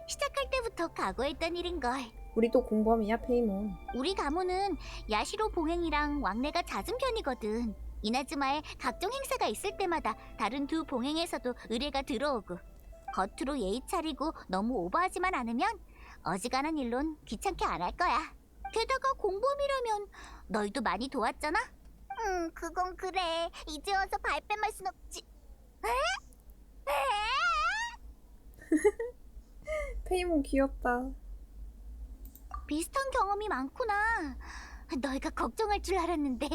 시작할 때부터 각오했던 일인걸. 우리도 공범이야, 페이몬. 우리 가문은 야시로 봉행이랑 왕래가 잦은 편이거든. 이나즈마에 각종 행사가 있을 때마다 다른 두 봉행에서도 의뢰가 들어오고, 겉으로 예의 차리고 너무 오버하지만 않으면 어지간한 일론 귀찮게 안 할 거야. 게다가 공범이라면 너희도 많이 도왔잖아? 그건 그래. 이제 와서 발뺌할 순 없지. 에? 페이몬 귀엽다. 비슷한 경험이 많구나. 너희가 걱정할 줄 알았는데.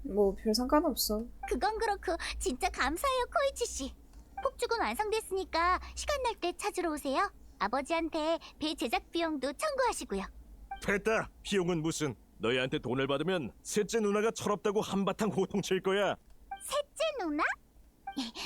뭐 별 상관없어. 그건 그렇고 진짜 감사해요, 코이치 씨. 폭죽은 완성됐으니까 시간 날 때 찾으러 오세요. 아버지한테 배 제작 비용도 청구하시고요. 됐다. 비용은 무슨. 너희한테 돈을 받으면 셋째 누나가 철없다고 한바탕 호통칠 거야. 셋째 누나?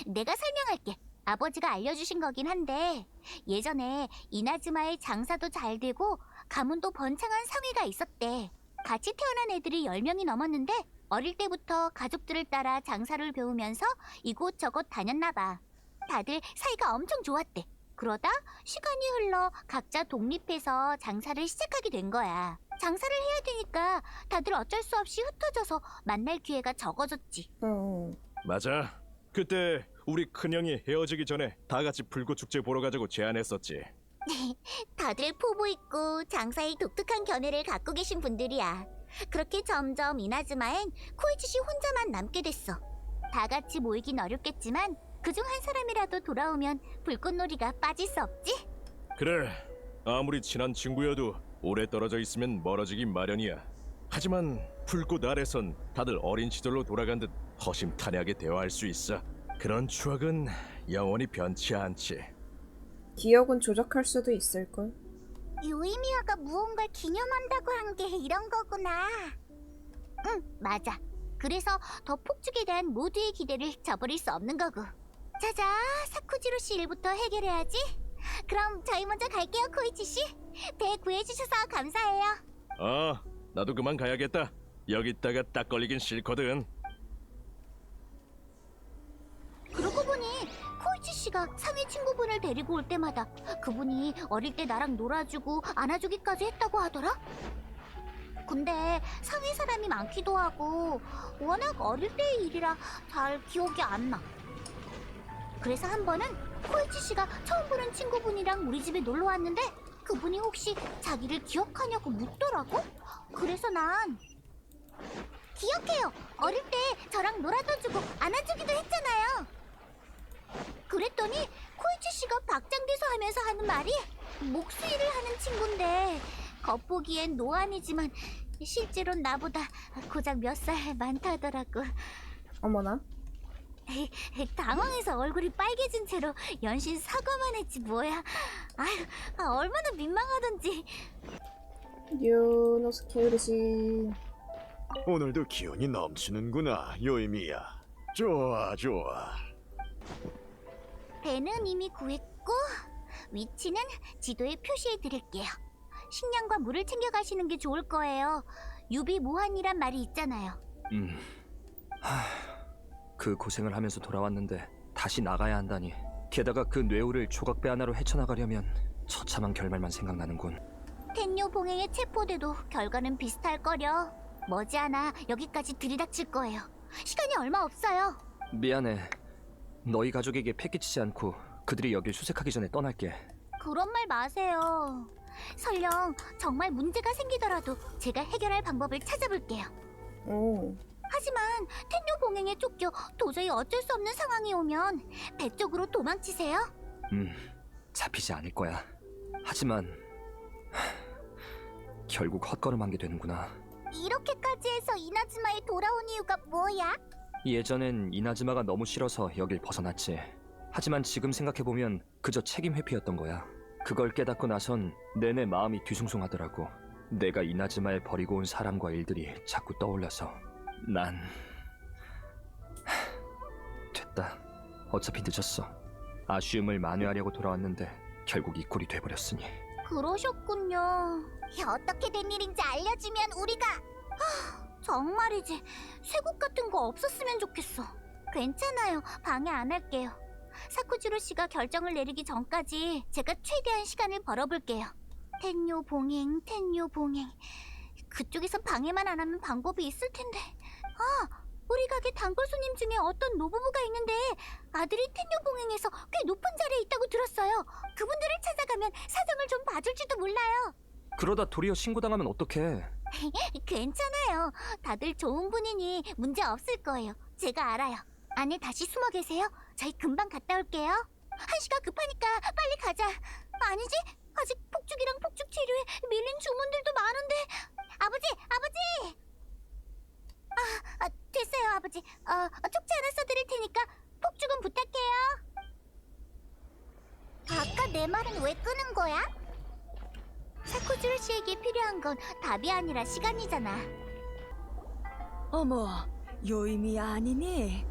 내가 설명할게. 아버지가 알려주신 거긴 한데 예전에 이나즈마의 장사도 잘 되고 가문도 번창한 상회가 있었대. 같이 태어난 애들이 10명이 넘었는데 어릴 때부터 가족들을 따라 장사를 배우면서 이곳저곳 다녔나 봐. 다들 사이가 엄청 좋았대. 그러다 시간이 흘러 각자 독립해서 장사를 시작하게 된 거야. 장사를 해야 되니까 다들 어쩔 수 없이 흩어져서 만날 기회가 적어졌지. 맞아. 그때 우리 큰형이 헤어지기 전에 다 같이 불꽃축제 보러 가자고 제안했었지. 다들 포부 있고 장사에 독특한 견해를 갖고 계신 분들이야. 그렇게 점점 이나즈마엔 코이치 씨 혼자만 남게 됐어. 다 같이 모이긴 어렵겠지만 그중 한 사람이라도 돌아오면 불꽃놀이가 빠질 수 없지? 그래. 아무리 친한 친구여도 오래 떨어져 있으면 멀어지기 마련이야. 하지만 불꽃 아래선 다들 어린 시절로 돌아간 듯 허심탄회하게 대화할 수 있어. 그런 추억은 영원히 변치 않지. 기억은 조작할 수도 있을걸. 유이미야가 무언가를 기념한다고 한 게 이런 거구나. 응, 맞아. 그래서 더 폭죽에 대한 모두의 기대를 저버릴 수 없는 거고. 자자, 사쿠지로 씨 일부터 해결해야지. 그럼 저희 먼저 갈게요, 코이치 씨. 배 구해주셔서 감사해요. 나도 그만 가야겠다. 여기 있다가 딱 걸리긴 싫거든. 그러고 보니 코이치 씨가 상위 친구분을 데리고 올 때마다 그분이 어릴 때 나랑 놀아주고 안아주기까지 했다고 하더라? 근데 상위 사람이 많기도 하고 워낙 어릴 때의 일이라 잘 기억이 안 나. 그래서 한 번은 코이치 씨가 처음 보는 친구분이랑 우리 집에 놀러 왔는데 그분이 혹시 자기를 기억하냐고 묻더라고? 그래서 난 기억해요. 어릴 때 저랑 놀아도 주고 안아주기도 했잖아요. 그랬더니 코이치 씨가 박장대소 하면서 하는 말이 목수일을 하는 친구인데 겉보기엔 노안이지만 실제로는 나보다 고작 몇 살 많다더라고. 어머나. 당황해서 얼굴이 빨개진 채로 연신 사과만 했지 뭐야. 아휴, 얼마나 민망하던지. 유노스케 우리지. 오늘도 기운이 넘치는구나, 요이미야. 좋아, 좋아. 배는 이미 구했고 위치는 지도에 표시해 드릴게요. 식량과 물을 챙겨 가시는 게 좋을 거예요. 유비무환이란 말이 있잖아요. 그 고생을 하면서 돌아왔는데 다시 나가야 한다니. 게다가 그 뇌우를 조각배 하나로 헤쳐나가려면 처참한 결말만 생각나는군. 텐요 봉행에 체포돼도 결과는 비슷할 거려. 머지않아 여기까지 들이닥칠 거예요. 시간이 얼마 없어요. 미안해. 너희 가족에게 패기치지 않고 그들이 여길 수색하기 전에 떠날게. 그런 말 마세요. 설령 정말 문제가 생기더라도 제가 해결할 방법을 찾아볼게요. 오. 하지만 텐요 봉행에 쫓겨 도저히 어쩔 수 없는 상황이 오면 배 쪽으로 도망치세요. 잡히지 않을 거야. 하지만 결국 헛걸음한 게 되는구나. 이렇게까지 해서 이나즈마에 돌아온 이유가 뭐야? 예전엔 이나즈마가 너무 싫어서 여길 벗어났지. 하지만 지금 생각해보면 그저 책임 회피였던 거야. 그걸 깨닫고 나선 내내 마음이 뒤숭숭하더라고. 내가 이나즈마에 버리고 온 사람과 일들이 자꾸 떠올라서 난... 됐다. 어차피 늦었어. 아쉬움을 만회하려고 돌아왔는데 결국 이 꼴이 돼버렸으니. 그러셨군요. 어떻게 된 일인지 알려주면 우리가... 정말이지. 쇠국 같은 거 없었으면 좋겠어. 괜찮아요. 방해 안 할게요. 사쿠지로 씨가 결정을 내리기 전까지 제가 최대한 시간을 벌어볼게요. 텐요 봉행, 텐요 봉행. 그쪽에선 방해만 안 하면 방법이 있을 텐데. 우리 가게 단골 손님 중에 어떤 노부부가 있는데 아들이 텐요 봉행에서 꽤 높은 자리에 있다고 들었어요. 그분들을 찾아가면 사정을 좀 봐줄지도 몰라요. 그러다 도리어 신고당하면 어떡해. 괜찮아요. 다들 좋은 분이니 문제 없을 거예요. 제가 알아요. 안에 다시 숨어 계세요. 저희 금방 갔다 올게요. 한시가 급하니까 빨리 가자. 아니지? 아직 폭죽이랑 폭죽 치료에 밀린 주문들도 많은데. 아버지! 됐어요, 아버지. 쪽지 하나 써드릴 테니까 폭죽은 부탁해요. 아까 내 말은 왜 끄는 거야? 사쿠지로 씨에게 필요한 건 답이 아니라 시간이잖아. 어머, 요이미야 아니니?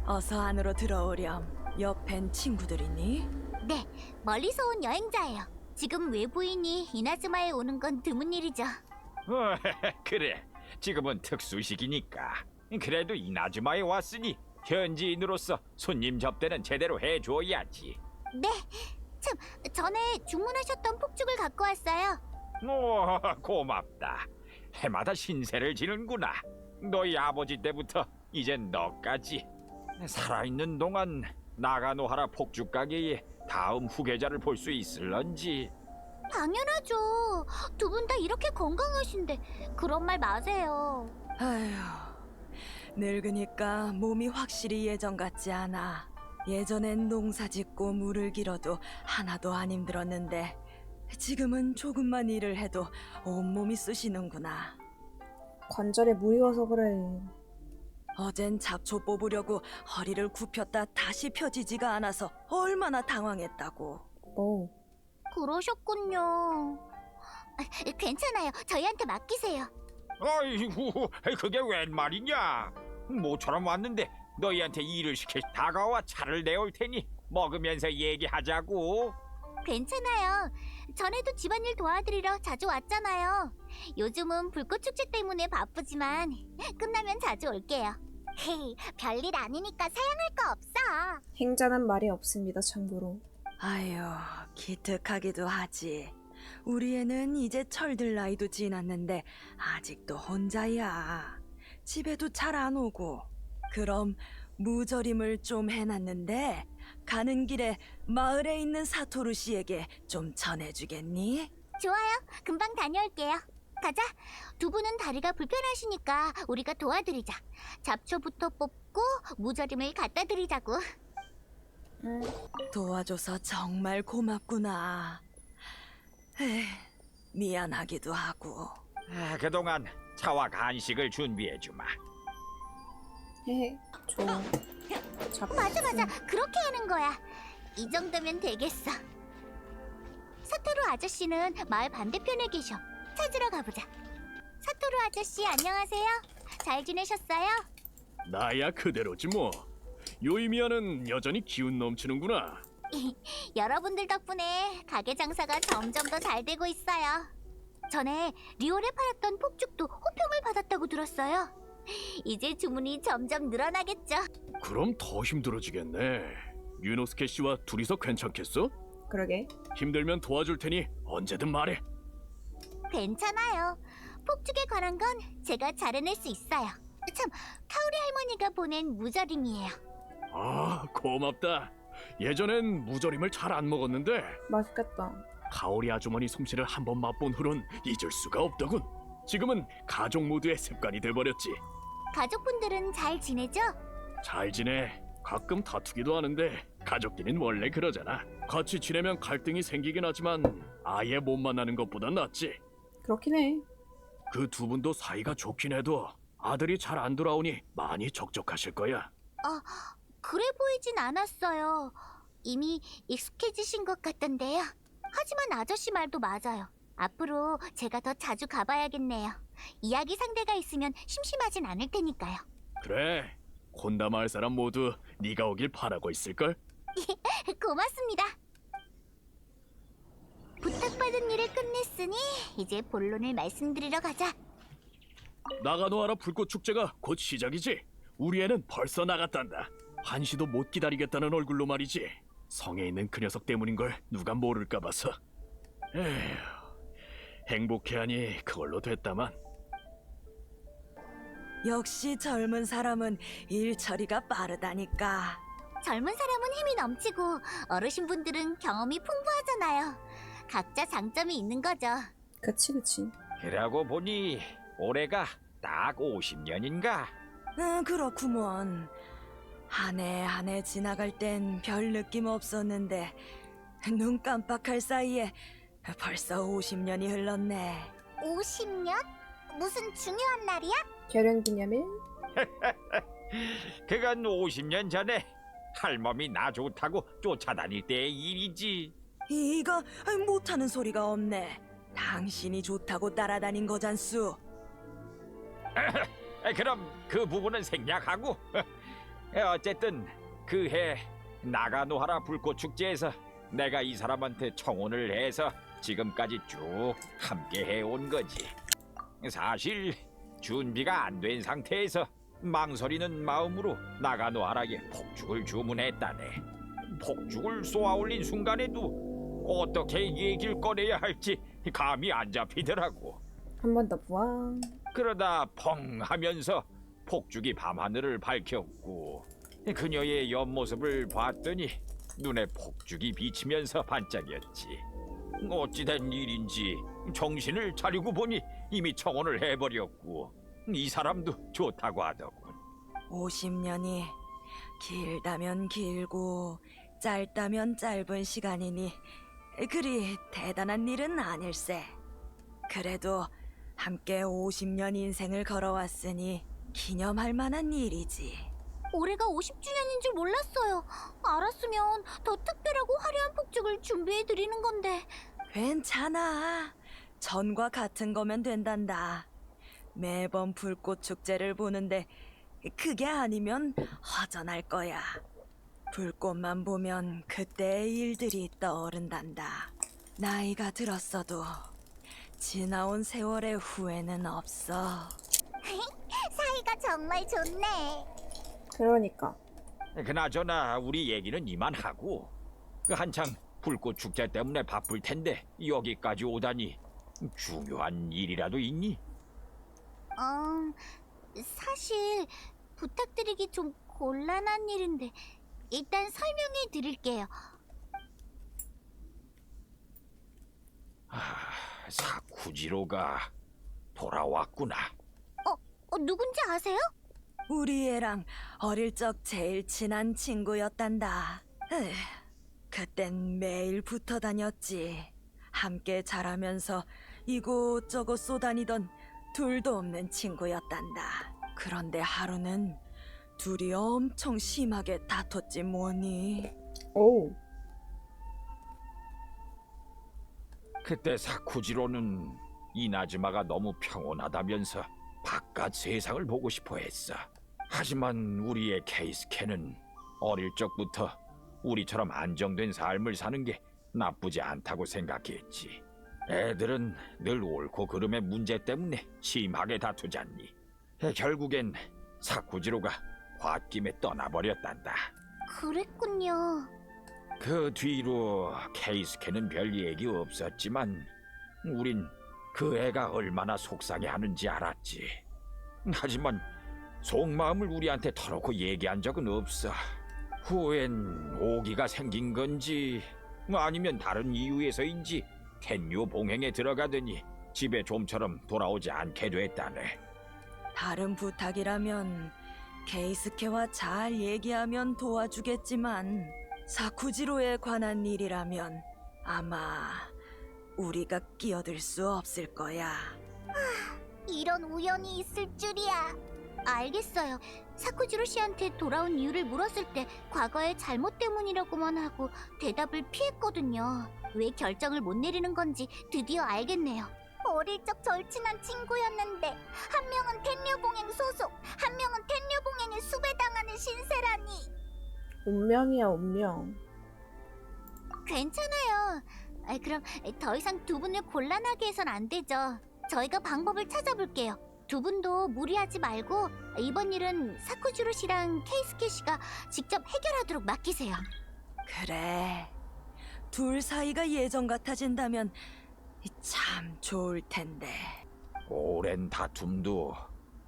어서 안으로 들어오렴. 옆엔 친구들이니? 네, 멀리서 온 여행자예요. 지금 외부인이 이나즈마에 오는 건 드문 일이죠. 그래, 지금은 특수시기니까. 그래도 이나즈마에 왔으니 현지인으로서 손님 접대는 제대로 해줘야지. 네, 참, 전에 주문하셨던 폭죽을 갖고 왔어요. 오, 고맙다. 해마다 신세를 지는구나. 너희 아버지 때부터 이젠 너까지. 살아있는 동안 나가노하라 폭죽 가게의 다음 후계자를 볼 수 있을런지. 당연하죠. 두 분 다 이렇게 건강하신데 그런 말 마세요. 아휴, 늙으니까 몸이 확실히 예전 같지 않아. 예전엔 농사 짓고 물을 길어도 하나도 안 힘들었는데 지금은 조금만 일을 해도 온몸이 쑤시는구나. 관절에 물이 와서 그래. 어젠 잡초 뽑으려고 허리를 굽혔다 다시 펴지지가 않아서 얼마나 당황했다고. 오. 그러셨군요. 괜찮아요. 저희한테 맡기세요. 아이고, 그게 웬 말이냐? 모처럼 왔는데 너희한테 일을 시켜 다가와 차를 내올 테니 먹으면서 얘기하자고. 괜찮아요. 전에도 집안일 도와드리러 자주 왔잖아요. 요즘은 불꽃 축제 때문에 바쁘지만 끝나면 자주 올게요. 헤이, 별일 아니니까 사양할 거 없어. 행자는 말이 없습니다, 참고로. 아유, 기특하기도 하지. 우리 애는 이제 철들 나이도 지났는데 아직도 혼자야. 집에도 잘 안 오고. 그럼 무절임을 좀 해놨는데 가는 길에 마을에 있는 사토루 씨에게 좀 전해주겠니? 좋아요. 금방 다녀올게요. 가자. 두 분은 다리가 불편하시니까 우리가 도와드리자. 잡초부터 뽑고 무절임을 갖다 드리자고. 도와줘서 정말 고맙구나. 에휴, 미안하기도 하고. 그동안 차와 간식을 준비해주마. 헤헤. 좋아. 맞아. 그렇게 하는 거야. 이 정도면 되겠어. 사토루 아저씨는 마을 반대편에 계셔. 찾으러 가보자. 사토루 아저씨 안녕하세요. 잘 지내셨어요? 나야 그대로지 뭐. 요이미야는 여전히 기운 넘치는구나. 여러분들 덕분에 가게 장사가 점점 더 잘 되고 있어요. 전에 리올에 팔았던 폭죽도 호평을 받았다고 들었어요. 이제 주문이 점점 늘어나겠죠. 그럼 더 힘들어지겠네. 유노스케 씨와 둘이서 괜찮겠어? 그러게. 힘들면 도와줄 테니 언제든 말해. 괜찮아요. 폭죽에 관한 건 제가 잘 해낼 수 있어요. 참, 카오리 할머니가 보낸 무절임이에요. 아, 고맙다. 예전엔 무절임을 잘 안 먹었는데 맛있겠다. 가오리 아주머니 솜씨를 한번 맛본 후론 잊을 수가 없더군. 지금은 가족 모두의 습관이 돼버렸지. 가족분들은 잘 지내죠? 잘 지내. 가끔 다투기도 하는데 가족끼리는 원래 그러잖아. 같이 지내면 갈등이 생기긴 하지만 아예 못 만나는 것보단 낫지. 그렇긴 해. 그 두 분도 사이가 좋긴 해도 아들이 잘 안 돌아오니 많이 적적하실 거야. 그래 보이진 않았어요. 이미 익숙해지신 것 같던데요. 하지만 아저씨 말도 맞아요. 앞으로 제가 더 자주 가봐야겠네요. 이야기 상대가 있으면 심심하진 않을 테니까요. 그래. 콘다 마을 사람 모두 네가 오길 바라고 있을걸? 고맙습니다. 부탁받은 일을 끝냈으니 이제 본론을 말씀드리러 가자. 나가노하라 불꽃 축제가 곧 시작이지. 우리 애는 벌써 나갔단다. 한시도 못 기다리겠다는 얼굴로 말이지. 성에 있는 그 녀석 때문인 걸 누가 모를까 봐서. 에휴, 행복해하니 그걸로 됐다만. 역시 젊은 사람은 일 처리가 빠르다니까. 젊은 사람은 힘이 넘치고 어르신분들은 경험이 풍부하잖아요. 각자 장점이 있는 거죠. 그치. 그러고 보니 올해가 딱 50년인가? 그렇구먼. 한 해 한 해 지나갈 땐 별 느낌 없었는데 눈 깜빡할 사이에 벌써 50년이 흘렀네. 50년? 무슨 중요한 날이야? 결혼기념일? 그건 50년 전에 할멈이 나 좋다고 쫓아다닐 때의 일이지. 이가 못하는 소리가 없네. 당신이 좋다고 따라다닌 거잖수. 그럼 그 부분은 생략하고 어쨌든 그 해 나가노하라 불꽃 축제에서 내가 이 사람한테 청혼을 해서 지금까지 쭉 함께 해온 거지. 사실 준비가 안 된 상태에서 망설이는 마음으로 나가노하라에 폭죽을 주문했다네. 폭죽을 쏘아올린 순간에도 어떻게 얘기를 꺼내야 할지 감이 안 잡히더라고. 한 번 더 부왕. 그러다 펑 하면서 폭죽이 밤하늘을 밝혔고 그녀의 옆모습을 봤더니 눈에 폭죽이 비치면서 반짝였지. 어찌된 일인지 정신을 차리고 보니 이미 청혼을 해버렸고 이 사람도 좋다고 하더군. 50년이 길다면 길고 짧다면 짧은 시간이니 그리 대단한 일은 아닐세. 그래도 함께 50년 인생을 걸어왔으니 기념할 만한 일이지. 올해가 50주년인 줄 몰랐어요. 알았으면 더 특별하고 화려한 폭죽을 준비해 드리는 건데. 괜찮아. 전과 같은 거면 된단다. 매번 불꽃 축제를 보는데 그게 아니면 허전할 거야. 불꽃만 보면 그때의 일들이 떠오른단다. 나이가 들었어도 지나온 세월의 후회는 없어. 사이가 정말 좋네. 그러니까. 그나저나 우리 얘기는 이만하고 그 한창 불꽃 축제 때문에 바쁠 텐데 여기까지 오다니 중요한 일이라도 있니? 사실 부탁드리기 좀 곤란한 일인데 일단 설명해 드릴게요. 사쿠지로가 돌아왔구나. 누군지 아세요? 우리 애랑 어릴 적 제일 친한 친구였단다. 그땐 매일 붙어 다녔지. 함께 자라면서 이곳저곳 쏘다니던 둘도 없는 친구였단다. 그런데 하루는 둘이 엄청 심하게 다퉜지 뭐니. 오. 그때 사쿠지로는 이나즈마가 너무 평온하다면서 바깥 세상을 보고 싶어 했어. 하지만 우리의 케이스케는 어릴 적부터 우리처럼 안정된 삶을 사는 게 나쁘지 않다고 생각했지. 애들은 늘 옳고 그름의 문제 때문에 심하게 다투잖니. 결국엔 사쿠지로가 홧김에 떠나버렸단다. 그랬군요. 그 뒤로 케이스케는 별 얘기 없었지만 우린 그 애가 얼마나 속상해하는지 알았지. 하지만 속마음을 우리한테 터놓고 얘기한 적은 없어. 후엔 오기가 생긴 건지 아니면 다른 이유에서인지 텐요 봉행에 들어가더니 집에 좀처럼 돌아오지 않게 됐다네. 다른 부탁이라면 케이스케와 잘 얘기하면 도와주겠지만 사쿠지로에 관한 일이라면 아마 우리가 끼어들 수 없을 거야. 이런 우연이 있을 줄이야. 알겠어요. 사쿠지로 씨한테 돌아온 이유를 물었을 때 과거의 잘못 때문이라고만 하고 대답을 피했거든요. 왜 결정을 못 내리는 건지 드디어 알겠네요. 어릴 적 절친한 친구였는데 한 명은 텐류봉행 소속, 한 명은 텐류봉행에 수배당하는 신세라니. 운명이야, 운명. 괜찮아요. 그럼 더 이상 두 분을 곤란하게 해선 안 되죠. 저희가 방법을 찾아볼게요. 두 분도 무리하지 말고 이번 일은 사쿠지로 씨랑 케이스케 씨가 직접 해결하도록 맡기세요. 그래. 둘 사이가 예전 같아진다면 참 좋을 텐데. 오랜 다툼도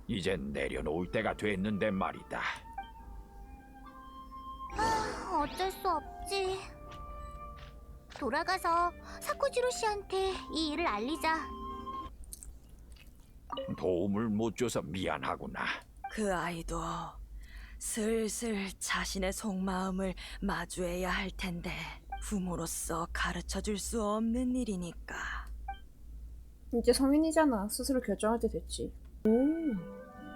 이젠 내려놓을 때가 됐는데 말이다. 어쩔 수 없지. 돌아가서 사쿠지로 씨한테 이 일을 알리자. 도움을 못 줘서 미안하구나. 그 아이도 슬슬 자신의 속마음을 마주해야 할 텐데 부모로서 가르쳐 줄 수 없는 일이니까. 이제 성인이잖아. 스스로 결정할 때 됐지.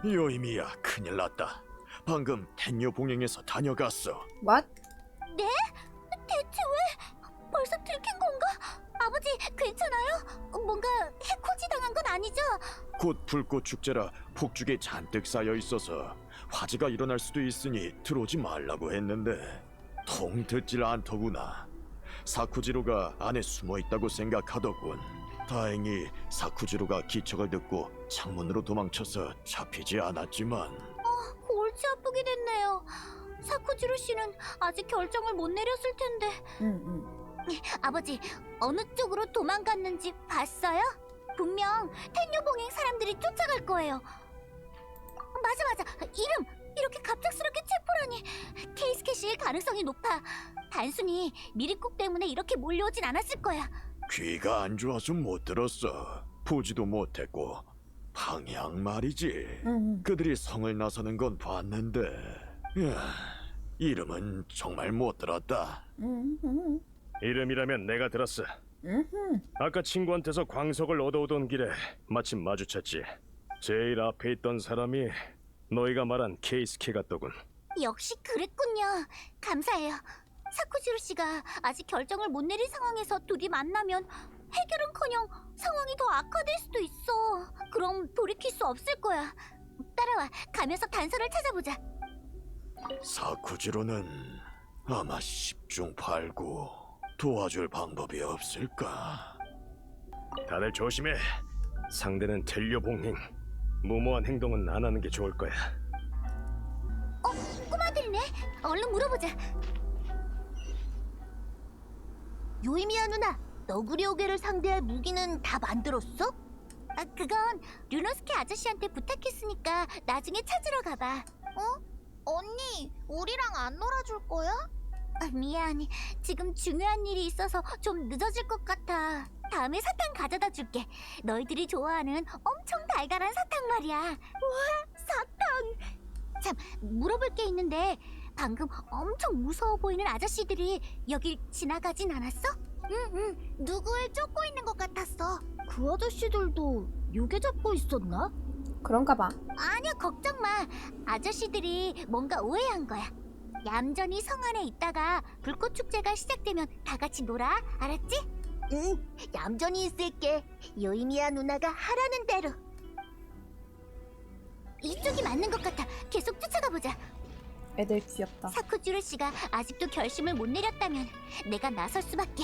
요이미야, 큰일 났다. 방금 텐요 봉행에서 다녀갔어. What? 네? 대체 왜? 벌써 들킨 건가? 아버지 괜찮아요? 뭔가 해코지 당한 건 아니죠? 곧 불꽃 축제라 폭죽에 잔뜩 쌓여 있어서 화재가 일어날 수도 있으니 들어오지 말라고 했는데 통 듣질 않더구나. 사쿠지로가 안에 숨어 있다고 생각하더군. 다행히 사쿠지로가 기척을 듣고 창문으로 도망쳐서 잡히지 않았지만 골치 아프게 됐네요. 사쿠지로 씨는 아직 결정을 못 내렸을 텐데. 아버지, 어느 쪽으로 도망갔는지 봤어요? 분명 텐요봉행 사람들이 쫓아갈 거예요. 맞아. 이름! 이렇게 갑작스럽게 체포라니. 케이스케 씨일 가능성이 높아. 단순히 미리국 때문에 이렇게 몰려오진 않았을 거야. 귀가 안 좋아서 못 들었어. 보지도 못했고 방향 말이지. 그들이 성을 나서는 건 봤는데 이름은 정말 못 들었다. 이름이라면 내가 들었어. 음흠. 아까 친구한테서 광석을 얻어오던 길에 마침 마주쳤지. 제일 앞에 있던 사람이 너희가 말한 케이스케 같더군. 역시 그랬군요. 감사해요. 사쿠지로 씨가 아직 결정을 못 내린 상황에서 둘이 만나면 해결은커녕 상황이 더 악화될 수도 있어. 그럼 돌이킬 수 없을 거야. 따라와. 가면서 단서를 찾아보자. 사쿠지로는 아마 10중 8구 도와줄 방법이 없을까? 다들 조심해. 상대는 텔료 봉행. 무모한 행동은 안 하는 게 좋을 거야. 꼬마들이네. 얼른 물어보자. 요이미야 누나, 너구리오게를 상대할 무기는 다 만들었어? 아, 그건 류노스케 아저씨한테 부탁했으니까 나중에 찾으러 가봐. 언니, 우리랑 안 놀아줄 거야? 아, 미안. 지금 중요한 일이 있어서 좀 늦어질 것 같아. 다음에 사탕 가져다 줄게. 너희들이 좋아하는 엄청 달달한 사탕 말이야. 우와, 사탕! 참, 물어볼 게 있는데 방금 엄청 무서워 보이는 아저씨들이 여길 지나가진 않았어? 응, 누구를 쫓고 있는 것 같았어. 그 아저씨들도 요괴 잡고 있었나? 그런가 봐. 아니야, 걱정 마. 아저씨들이 뭔가 오해한 거야. 얌전히 성 안에 있다가 불꽃 축제가 시작되면 다 같이 놀아. 알았지? 응, 얌전히 있을게. 요이미야 누나가 하라는 대로. 이쪽이 맞는 것 같아. 계속 쫓아가 보자. 애들 귀엽다. 사쿠지로 씨가 아직도 결심을 못 내렸다면 내가 나설 수밖에.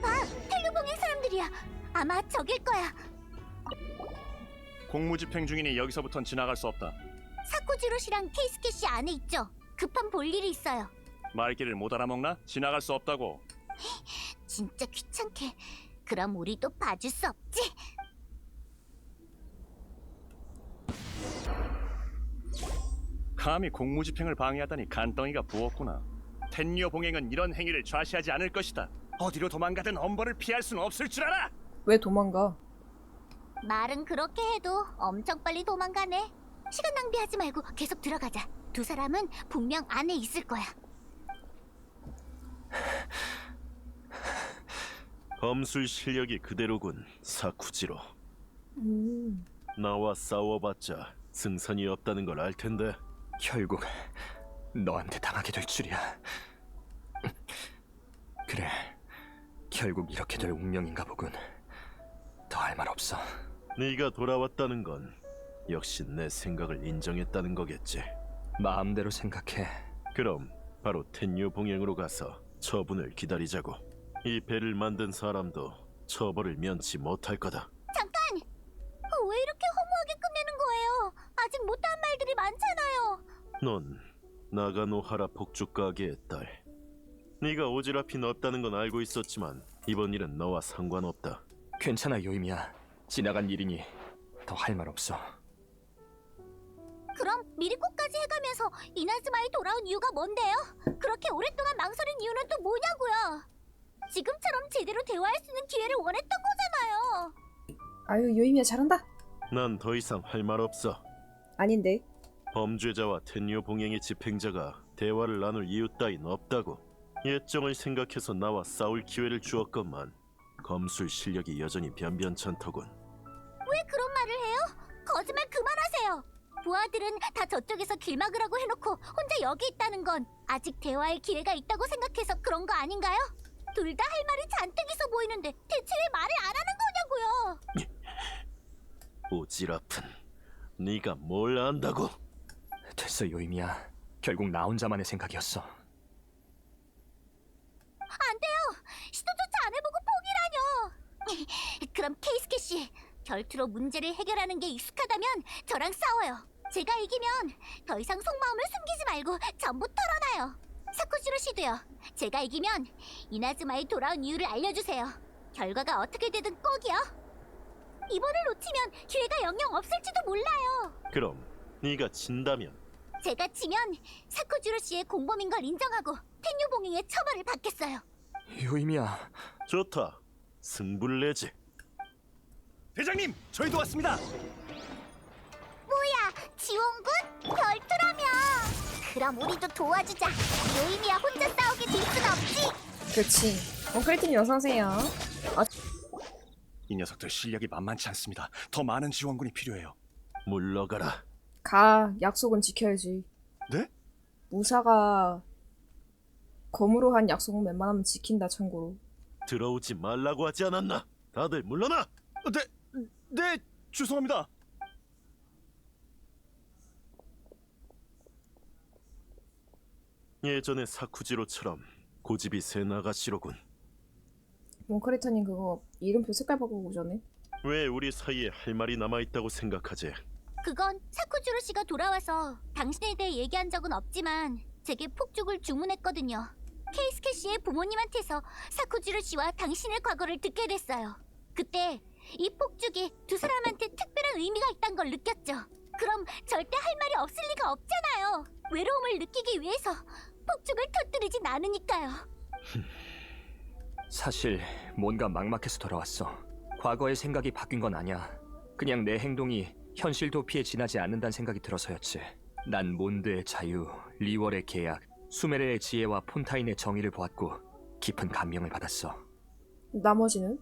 아, 텔류봉의 사람들이야. 아마 저길 거야. 공무집행 중이니 여기서부턴 지나갈 수 없다. 사쿠지로 씨랑 케이스케 씨 안에 있죠. 급한 볼일이 있어요. 말귀를 못 알아먹나? 지나갈 수 없다고. 진짜 귀찮게. 그럼 우리도 봐줄 수 없지. 감히 공무집행을 방해하다니 간덩이가 부었구나. 텐리오 봉행은 이런 행위를 좌시하지 않을 것이다. 어디로 도망가든 엄벌을 피할 수는 없을 줄 알아. 왜 도망가? 말은 그렇게 해도 엄청 빨리 도망가네. 시간 낭비하지 말고 계속 들어가자. 두 사람은 분명 안에 있을 거야. 검술 실력이 그대로군, 사쿠지로. 음. 나와 싸워봤자 승산이 없다는 걸 알 텐데. 결국 너한테 당하게 될 줄이야. 그래, 결국 이렇게 될 운명인가 보군. 더 할 말 없어. 네가 돌아왔다는 건 역시 내 생각을 인정했다는 거겠지. 마음대로 생각해. 그럼 바로 텐유 봉행으로 가서 처분을 기다리자고. 이 배를 만든 사람도 처벌을 면치 못할 거다. 잠깐! 왜 이렇게 허무하게 끝내는 거예요? 아직 못한 말들이 많잖아요. 넌 나가노하라 폭죽 가게의 딸. 네가 오지랖이 없다는 건 알고 있었지만 이번 일은 너와 상관없다. 괜찮아, 요이미야. 지나간 일이니 더 할 말 없어. 그럼 미리코까지 해가면서 이나즈마에 돌아온 이유가 뭔데요? 그렇게 오랫동안 망설인 이유는 또 뭐냐고요? 지금처럼 제대로 대화할 수 있는 기회를 원했던 거잖아요. 아유, 요이미야 잘한다. 난 더 이상 할 말 없어. 아닌데. 범죄자와 텐유 봉행의 집행자가 대화를 나눌 이유 따윈 없다고. 예정을 생각해서 나와 싸울 기회를 주었건만 검술 실력이 여전히 변변찮더군. 왜 그런 말을 해요? 거짓말 그만하세요. 부하들은 다 저쪽에서 길 막으라고 해놓고 혼자 여기 있다는 건 아직 대화할 기회가 있다고 생각해서 그런 거 아닌가요? 둘 다 할 말이 잔뜩 있어 보이는데 대체 왜 말을 안 하는 거냐고요? 오지랖은 네가 뭘 안다고? 됐어, 요이미야. 결국 나 혼자만의 생각이었어. 안 돼요. 시도조차 안 해보고 포기라뇨. 그럼 케이스케 씨, 결투로 문제를 해결하는 게 익숙하다면 저랑 싸워요. 제가 이기면 더 이상 속마음을 숨기지 말고 전부 털어놔요. 사쿠지로 씨도요. 제가 이기면 이나즈마에 돌아온 이유를 알려주세요. 결과가 어떻게 되든 꼭이요. 이번을 놓치면 기회가 영영 없을지도 몰라요. 그럼 네가 진다면 제가 지면 사쿠지로 씨의 공범인 걸 인정하고 텐유 봉행의 처벌을 받겠어요. 요이미야. 좋다. 승부를 내지. 대장님, 저희도 왔습니다. 뭐야, 지원군? 결투라며. 그럼 우리도 도와주자. 요이미야 혼자 싸우게 둘 순 없지. 그치. 크리티님 어서오세요. 이 녀석들 실력이 만만치 않습니다. 더 많은 지원군이 필요해요. 물러가라. 가. 약속은 지켜야지. 네? 무사가 검으로 한 약속은 웬만하면 지킨다, 참고로. 들어오지 말라고 하지 않았나? 다들 물러나. 네, 죄송합니다. 예전의 사쿠지로처럼 고집이 센 아가씨로군. 몽크리터님 그거 이름표 색깔 바꾸고 오셨네. 왜 우리 사이에 할 말이 남아있다고 생각하지? 그건 사쿠지로 씨가 돌아와서 당신에 대해 얘기한 적은 없지만 제게 폭죽을 주문했거든요. 케이스케 씨의 부모님한테서 사쿠지로 씨와 당신의 과거를 듣게 됐어요. 그때 이 폭죽이 두 사람한테 특별한 의미가 있다는 걸 느꼈죠. 그럼 절대 할 말이 없을 리가 없잖아요. 외로움을 느끼기 위해서 폭죽을 터뜨리진 않으니까요. 사실 뭔가 막막해서 돌아왔어. 과거의 생각이 바뀐 건 아니야. 그냥 내 행동이 현실 도피에 지나지 않는다는 생각이 들어서였지. 난 몬드의 자유, 리월의 계약, 수메르의 지혜와 폰타인의 정의를 보았고 깊은 감명을 받았어. 나머지는?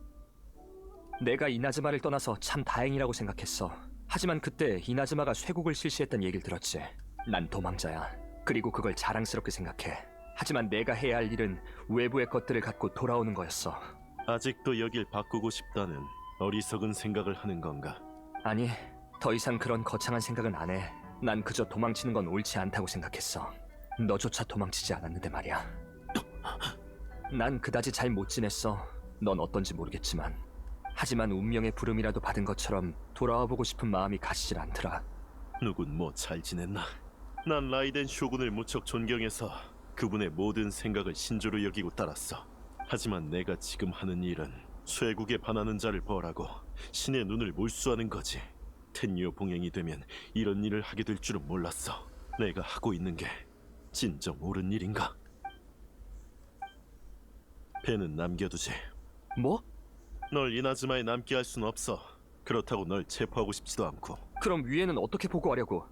내가 이나즈마를 떠나서 참 다행이라고 생각했어. 하지만 그때 이나즈마가 쇄국을 실시했던 얘기를 들었지. 난 도망자야. 그리고 그걸 자랑스럽게 생각해. 하지만 내가 해야 할 일은 외부의 것들을 갖고 돌아오는 거였어. 아직도 여길 바꾸고 싶다는 어리석은 생각을 하는 건가? 아니, 더 이상 그런 거창한 생각은 안 해. 난 그저 도망치는 건 옳지 않다고 생각했어. 너조차 도망치지 않았는데 말이야. 난 그다지 잘 못 지냈어. 넌 어떤지 모르겠지만. 하지만 운명의 부름이라도 받은 것처럼 돌아와 보고 싶은 마음이 가시질 않더라. 누군 뭐 잘 지냈나? 난 라이덴 쇼군을 무척 존경해서 그분의 모든 생각을 신조로 여기고 따랐어. 하지만 내가 지금 하는 일은 쇄국에 반하는 자를 벌하고 신의 눈을 몰수하는 거지. 텐유 봉행이 되면 이런 일을 하게 될 줄은 몰랐어. 내가 하고 있는 게 진정 옳은 일인가? 배는 남겨두지. 뭐? 널 이나즈마에 남게 할 순 없어. 그렇다고 널 체포하고 싶지도 않고. 그럼 위에는 어떻게 보고하려고?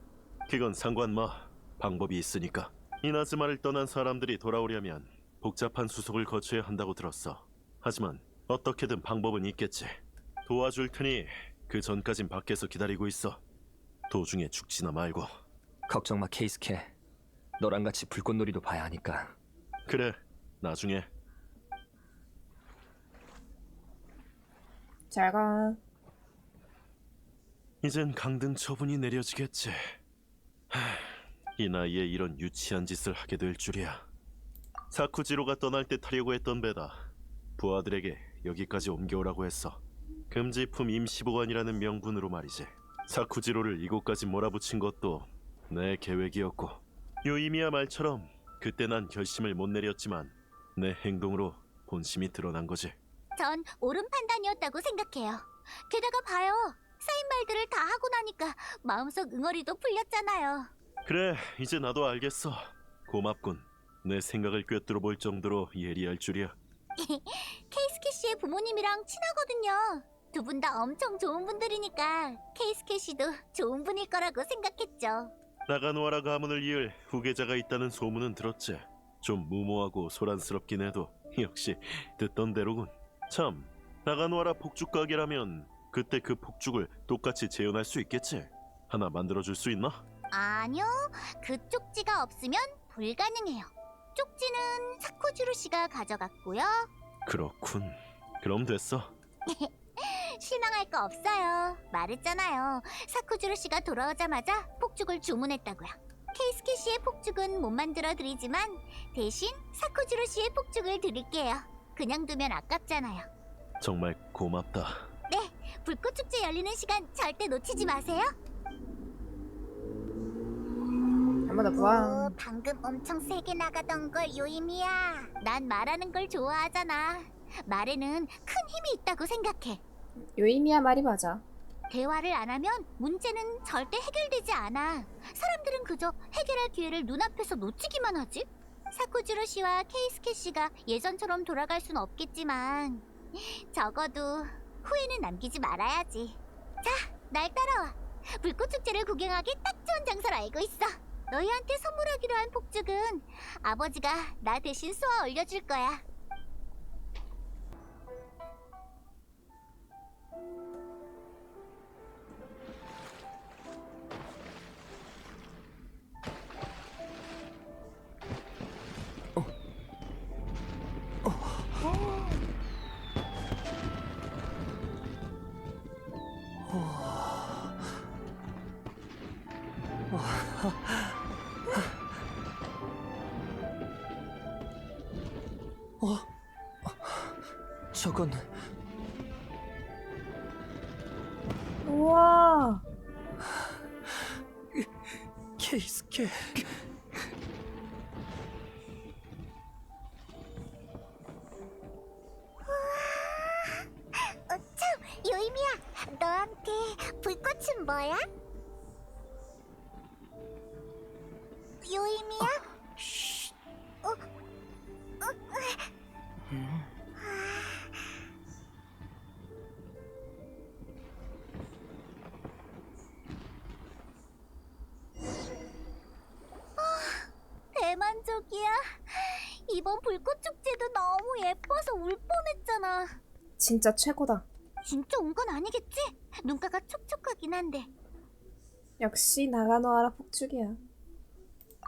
그건 상관 마. 방법이 있으니까. 이나즈마를 떠난 사람들이 돌아오려면 복잡한 수속을 거쳐야 한다고 들었어. 하지만 어떻게든 방법은 있겠지. 도와줄 테니 그 전까진 밖에서 기다리고 있어. 도중에 죽지나 말고. 걱정 마, 케이스케. 너랑 같이 불꽃놀이도 봐야 하니까. 그래, 나중에. 잘 가. 이젠 강등 처분이 내려지겠지. 이 나이에 이런 유치한 짓을 하게 될 줄이야. 사쿠지로가 떠날 때 타려고 했던 배다. 부하들에게 여기까지 옮겨오라고 했어. 금지품 임시보관이라는 명분으로 말이지. 사쿠지로를 이곳까지 몰아붙인 것도 내 계획이었고, 요이미야 말처럼 그때 난 결심을 못 내렸지만 내 행동으로 본심이 드러난 거지. 전 옳은 판단이었다고 생각해요. 게다가 봐요. 쌓인 말들을 다 하고 나니까 마음속 응어리도 풀렸잖아요. 그래, 이제 나도 알겠어. 고맙군. 내 생각을 꿰뚫어 볼 정도로 예리할 줄이야. 케이스케 씨의 부모님이랑 친하거든요. 두 분 다 엄청 좋은 분들이니까 케이스케 씨도 좋은 분일 거라고 생각했죠. 나가노하라 가문을 이을 후계자가 있다는 소문은 들었지. 좀 무모하고 소란스럽긴 해도 역시 듣던 대로군. 참, 나가노하라 폭죽 가게라면 그때 그 폭죽을 똑같이 재현할 수 있겠지? 하나 만들어줄 수 있나? 아니요, 그 쪽지가 없으면 불가능해요. 쪽지는 사쿠지로 씨가 가져갔고요. 그렇군. 그럼 됐어. 실망할 거 없어요. 말했잖아요. 사쿠지로 씨가 돌아오자마자 폭죽을 주문했다고요. 케이스케 씨의 폭죽은 못 만들어 드리지만 대신 사쿠지로 씨의 폭죽을 드릴게요. 그냥 두면 아깝잖아요. 정말 고맙다. 네, 불꽃축제 열리는 시간 절대 놓치지 마세요. 한번 더 보아. 방금 엄청 세게 나가던 걸 요임이야. 난 말하는 걸 좋아하잖아. 말에는 큰 힘이 있다고 생각해. 요이미야 말이 맞아. 대화를 안 하면 문제는 절대 해결되지 않아. 사람들은 그저 해결할 기회를 눈앞에서 놓치기만 하지. 사쿠지로 씨와 케이스케 씨가 예전처럼 돌아갈 순 없겠지만 적어도 후회는 남기지 말아야지. 자, 날 따라와. 불꽃축제를 구경하기 딱 좋은 장소를 알고 있어. 너희한테 선물하기로 한 폭죽은 아버지가 나 대신 쏘아 올려줄 거야. 저건 우와. 케이스케. 참, 요이미야, 너한테 불꽃은 뭐야? 요이미야? 대만족이야. 이번 불꽃 축제도 너무 예뻐서 울 뻔했잖아. 진짜 최고다. 진짜 온 건 아니겠지? 눈가가 촉촉하긴 한데. 역시 나가노하라 폭죽이야.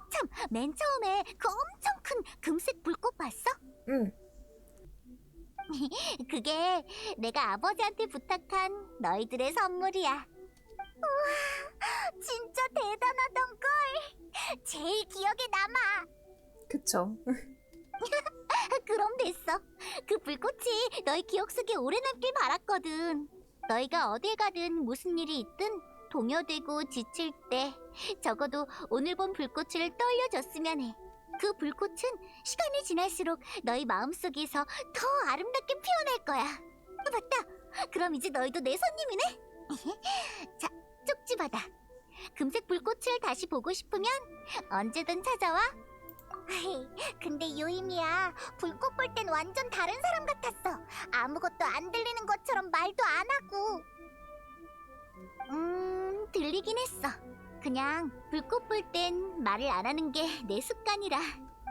참, 맨 처음에 그 엄청 큰 금색 불꽃 봤어? 응. 그게 내가 아버지한테 부탁한 너희들의 선물이야. 우와, 진짜 대단하던걸. 제일 기억에 남아. 그쵸. 그럼 됐어. 그 불꽃이 너희 기억 속에 오래 남길 바랐거든. 너희가 어딜 가든 무슨 일이 있든 동요되고 지칠 때 적어도 오늘 본 불꽃을 떠올려줬으면 해. 그 불꽃은 시간이 지날수록 너희 마음속에서 더 아름답게 피어날 거야. 맞다. 그럼 이제 너희도 내 손님이네. 자, 쪽지 받아. 금색 불꽃을 다시 보고 싶으면 언제든 찾아와. 근데 요이미야, 불꽃 볼 땐 완전 다른 사람 같았어. 아무것도 안 들리는 것처럼 말도 안 하고. 들리긴 했어. 그냥 불꽃 볼 땐 말을 안 하는 게 내 습관이라.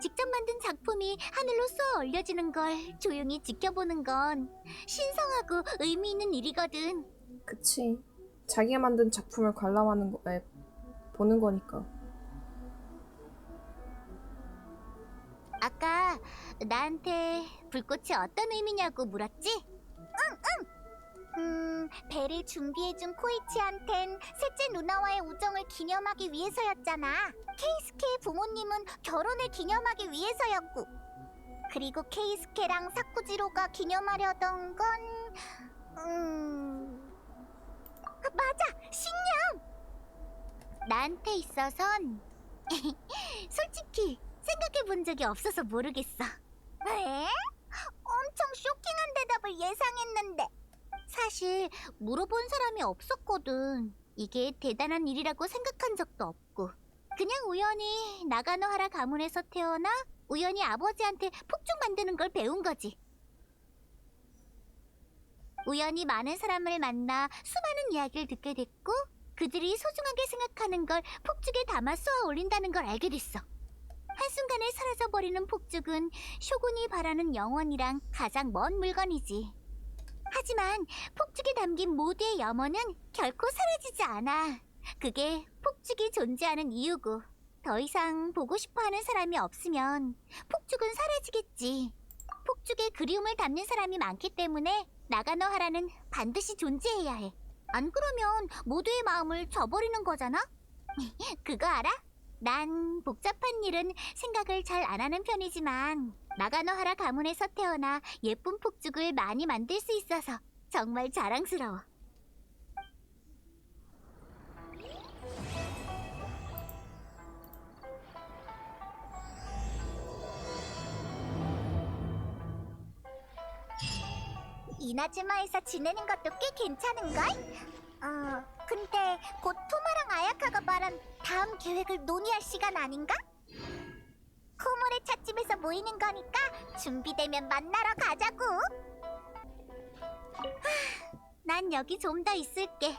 직접 만든 작품이 하늘로 쏘아 올려지는 걸 조용히 지켜보는 건 신성하고 의미 있는 일이거든. 그치. 자기가 만든 작품을 관람하는 거, 보는 거니까. 아까 나한테 불꽃이 어떤 의미냐고 물었지? 배를 준비해준 코이치한텐 셋째 누나와의 우정을 기념하기 위해서였잖아. 케이스케의 부모님은 결혼을 기념하기 위해서였고, 그리고 케이스케랑 사쿠지로가 기념하려던 건 맞아! 신념! 나한테 있어선 솔직히 생각해 본 적이 없어서 모르겠어. 에? 엄청 쇼킹한 대답을 예상했는데. 사실 물어본 사람이 없었거든. 이게 대단한 일이라고 생각한 적도 없고. 그냥 우연히 나가노하라 가문에서 태어나 우연히 아버지한테 폭죽 만드는 걸 배운 거지. 우연히 많은 사람을 만나 수많은 이야기를 듣게 됐고, 그들이 소중하게 생각하는 걸 폭죽에 담아 쏘아 올린다는 걸 알게 됐어. 한순간에 사라져버리는 폭죽은 쇼군이 바라는 영원이랑 가장 먼 물건이지. 하지만 폭죽에 담긴 모두의 염원은 결코 사라지지 않아. 그게 폭죽이 존재하는 이유고, 더 이상 보고 싶어하는 사람이 없으면 폭죽은 사라지겠지. 폭죽에 그리움을 담는 사람이 많기 때문에 나가노하라는 반드시 존재해야 해. 안 그러면 모두의 마음을 저버리는 거잖아? 그거 알아? 난 복잡한 일은 생각을 잘 안 하는 편이지만 나가노하라 가문에서 태어나 예쁜 폭죽을 많이 만들 수 있어서 정말 자랑스러워. 이나즈마에서 지내는 것도 꽤 괜찮은걸? 근데 곧 토마랑 아야카가 말한 다음 계획을 논의할 시간 아닌가? 코모레 찻집에서 모이는 거니까 준비되면 만나러 가자고. 난 여기 좀 더 있을게.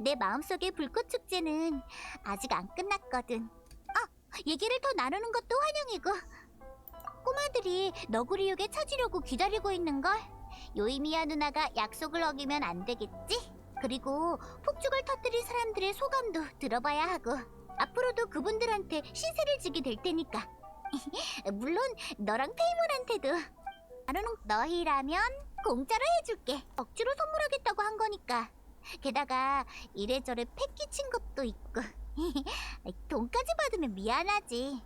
내 마음속의 불꽃 축제는 아직 안 끝났거든. 얘기를 더 나누는 것도 환영이고. 꼬마들이 너구리육에 찾으려고 기다리고 있는걸. 요이미야 누나가 약속을 어기면 안 되겠지? 그리고 폭죽을 터뜨린 사람들의 소감도 들어봐야 하고, 앞으로도 그분들한테 신세를 지게 될 테니까. 물론 너랑 페이몬한테도. 나는 너희라면 공짜로 해줄게. 억지로 선물하겠다고 한 거니까 게다가 이래저래 패 끼친 것도 있고. 돈까지 받으면 미안하지.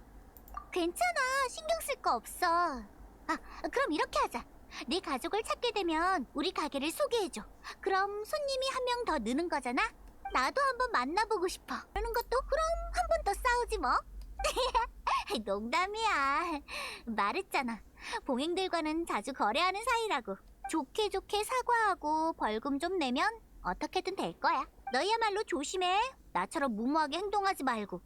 괜찮아, 신경 쓸 거 없어. 아, 그럼 이렇게 하자. 네 가족을 찾게 되면 우리 가게를 소개해줘. 그럼 손님이 한 명 더 느는 거잖아? 나도 한번 만나보고 싶어. 그러는 것도 그럼 한 번 더 싸우지 뭐. 농담이야. 말했잖아. 봉행들과는 자주 거래하는 사이라고. 좋게 좋게 사과하고 벌금 좀 내면 어떻게든 될 거야. 너희야말로 조심해. 나처럼 무모하게 행동하지 말고.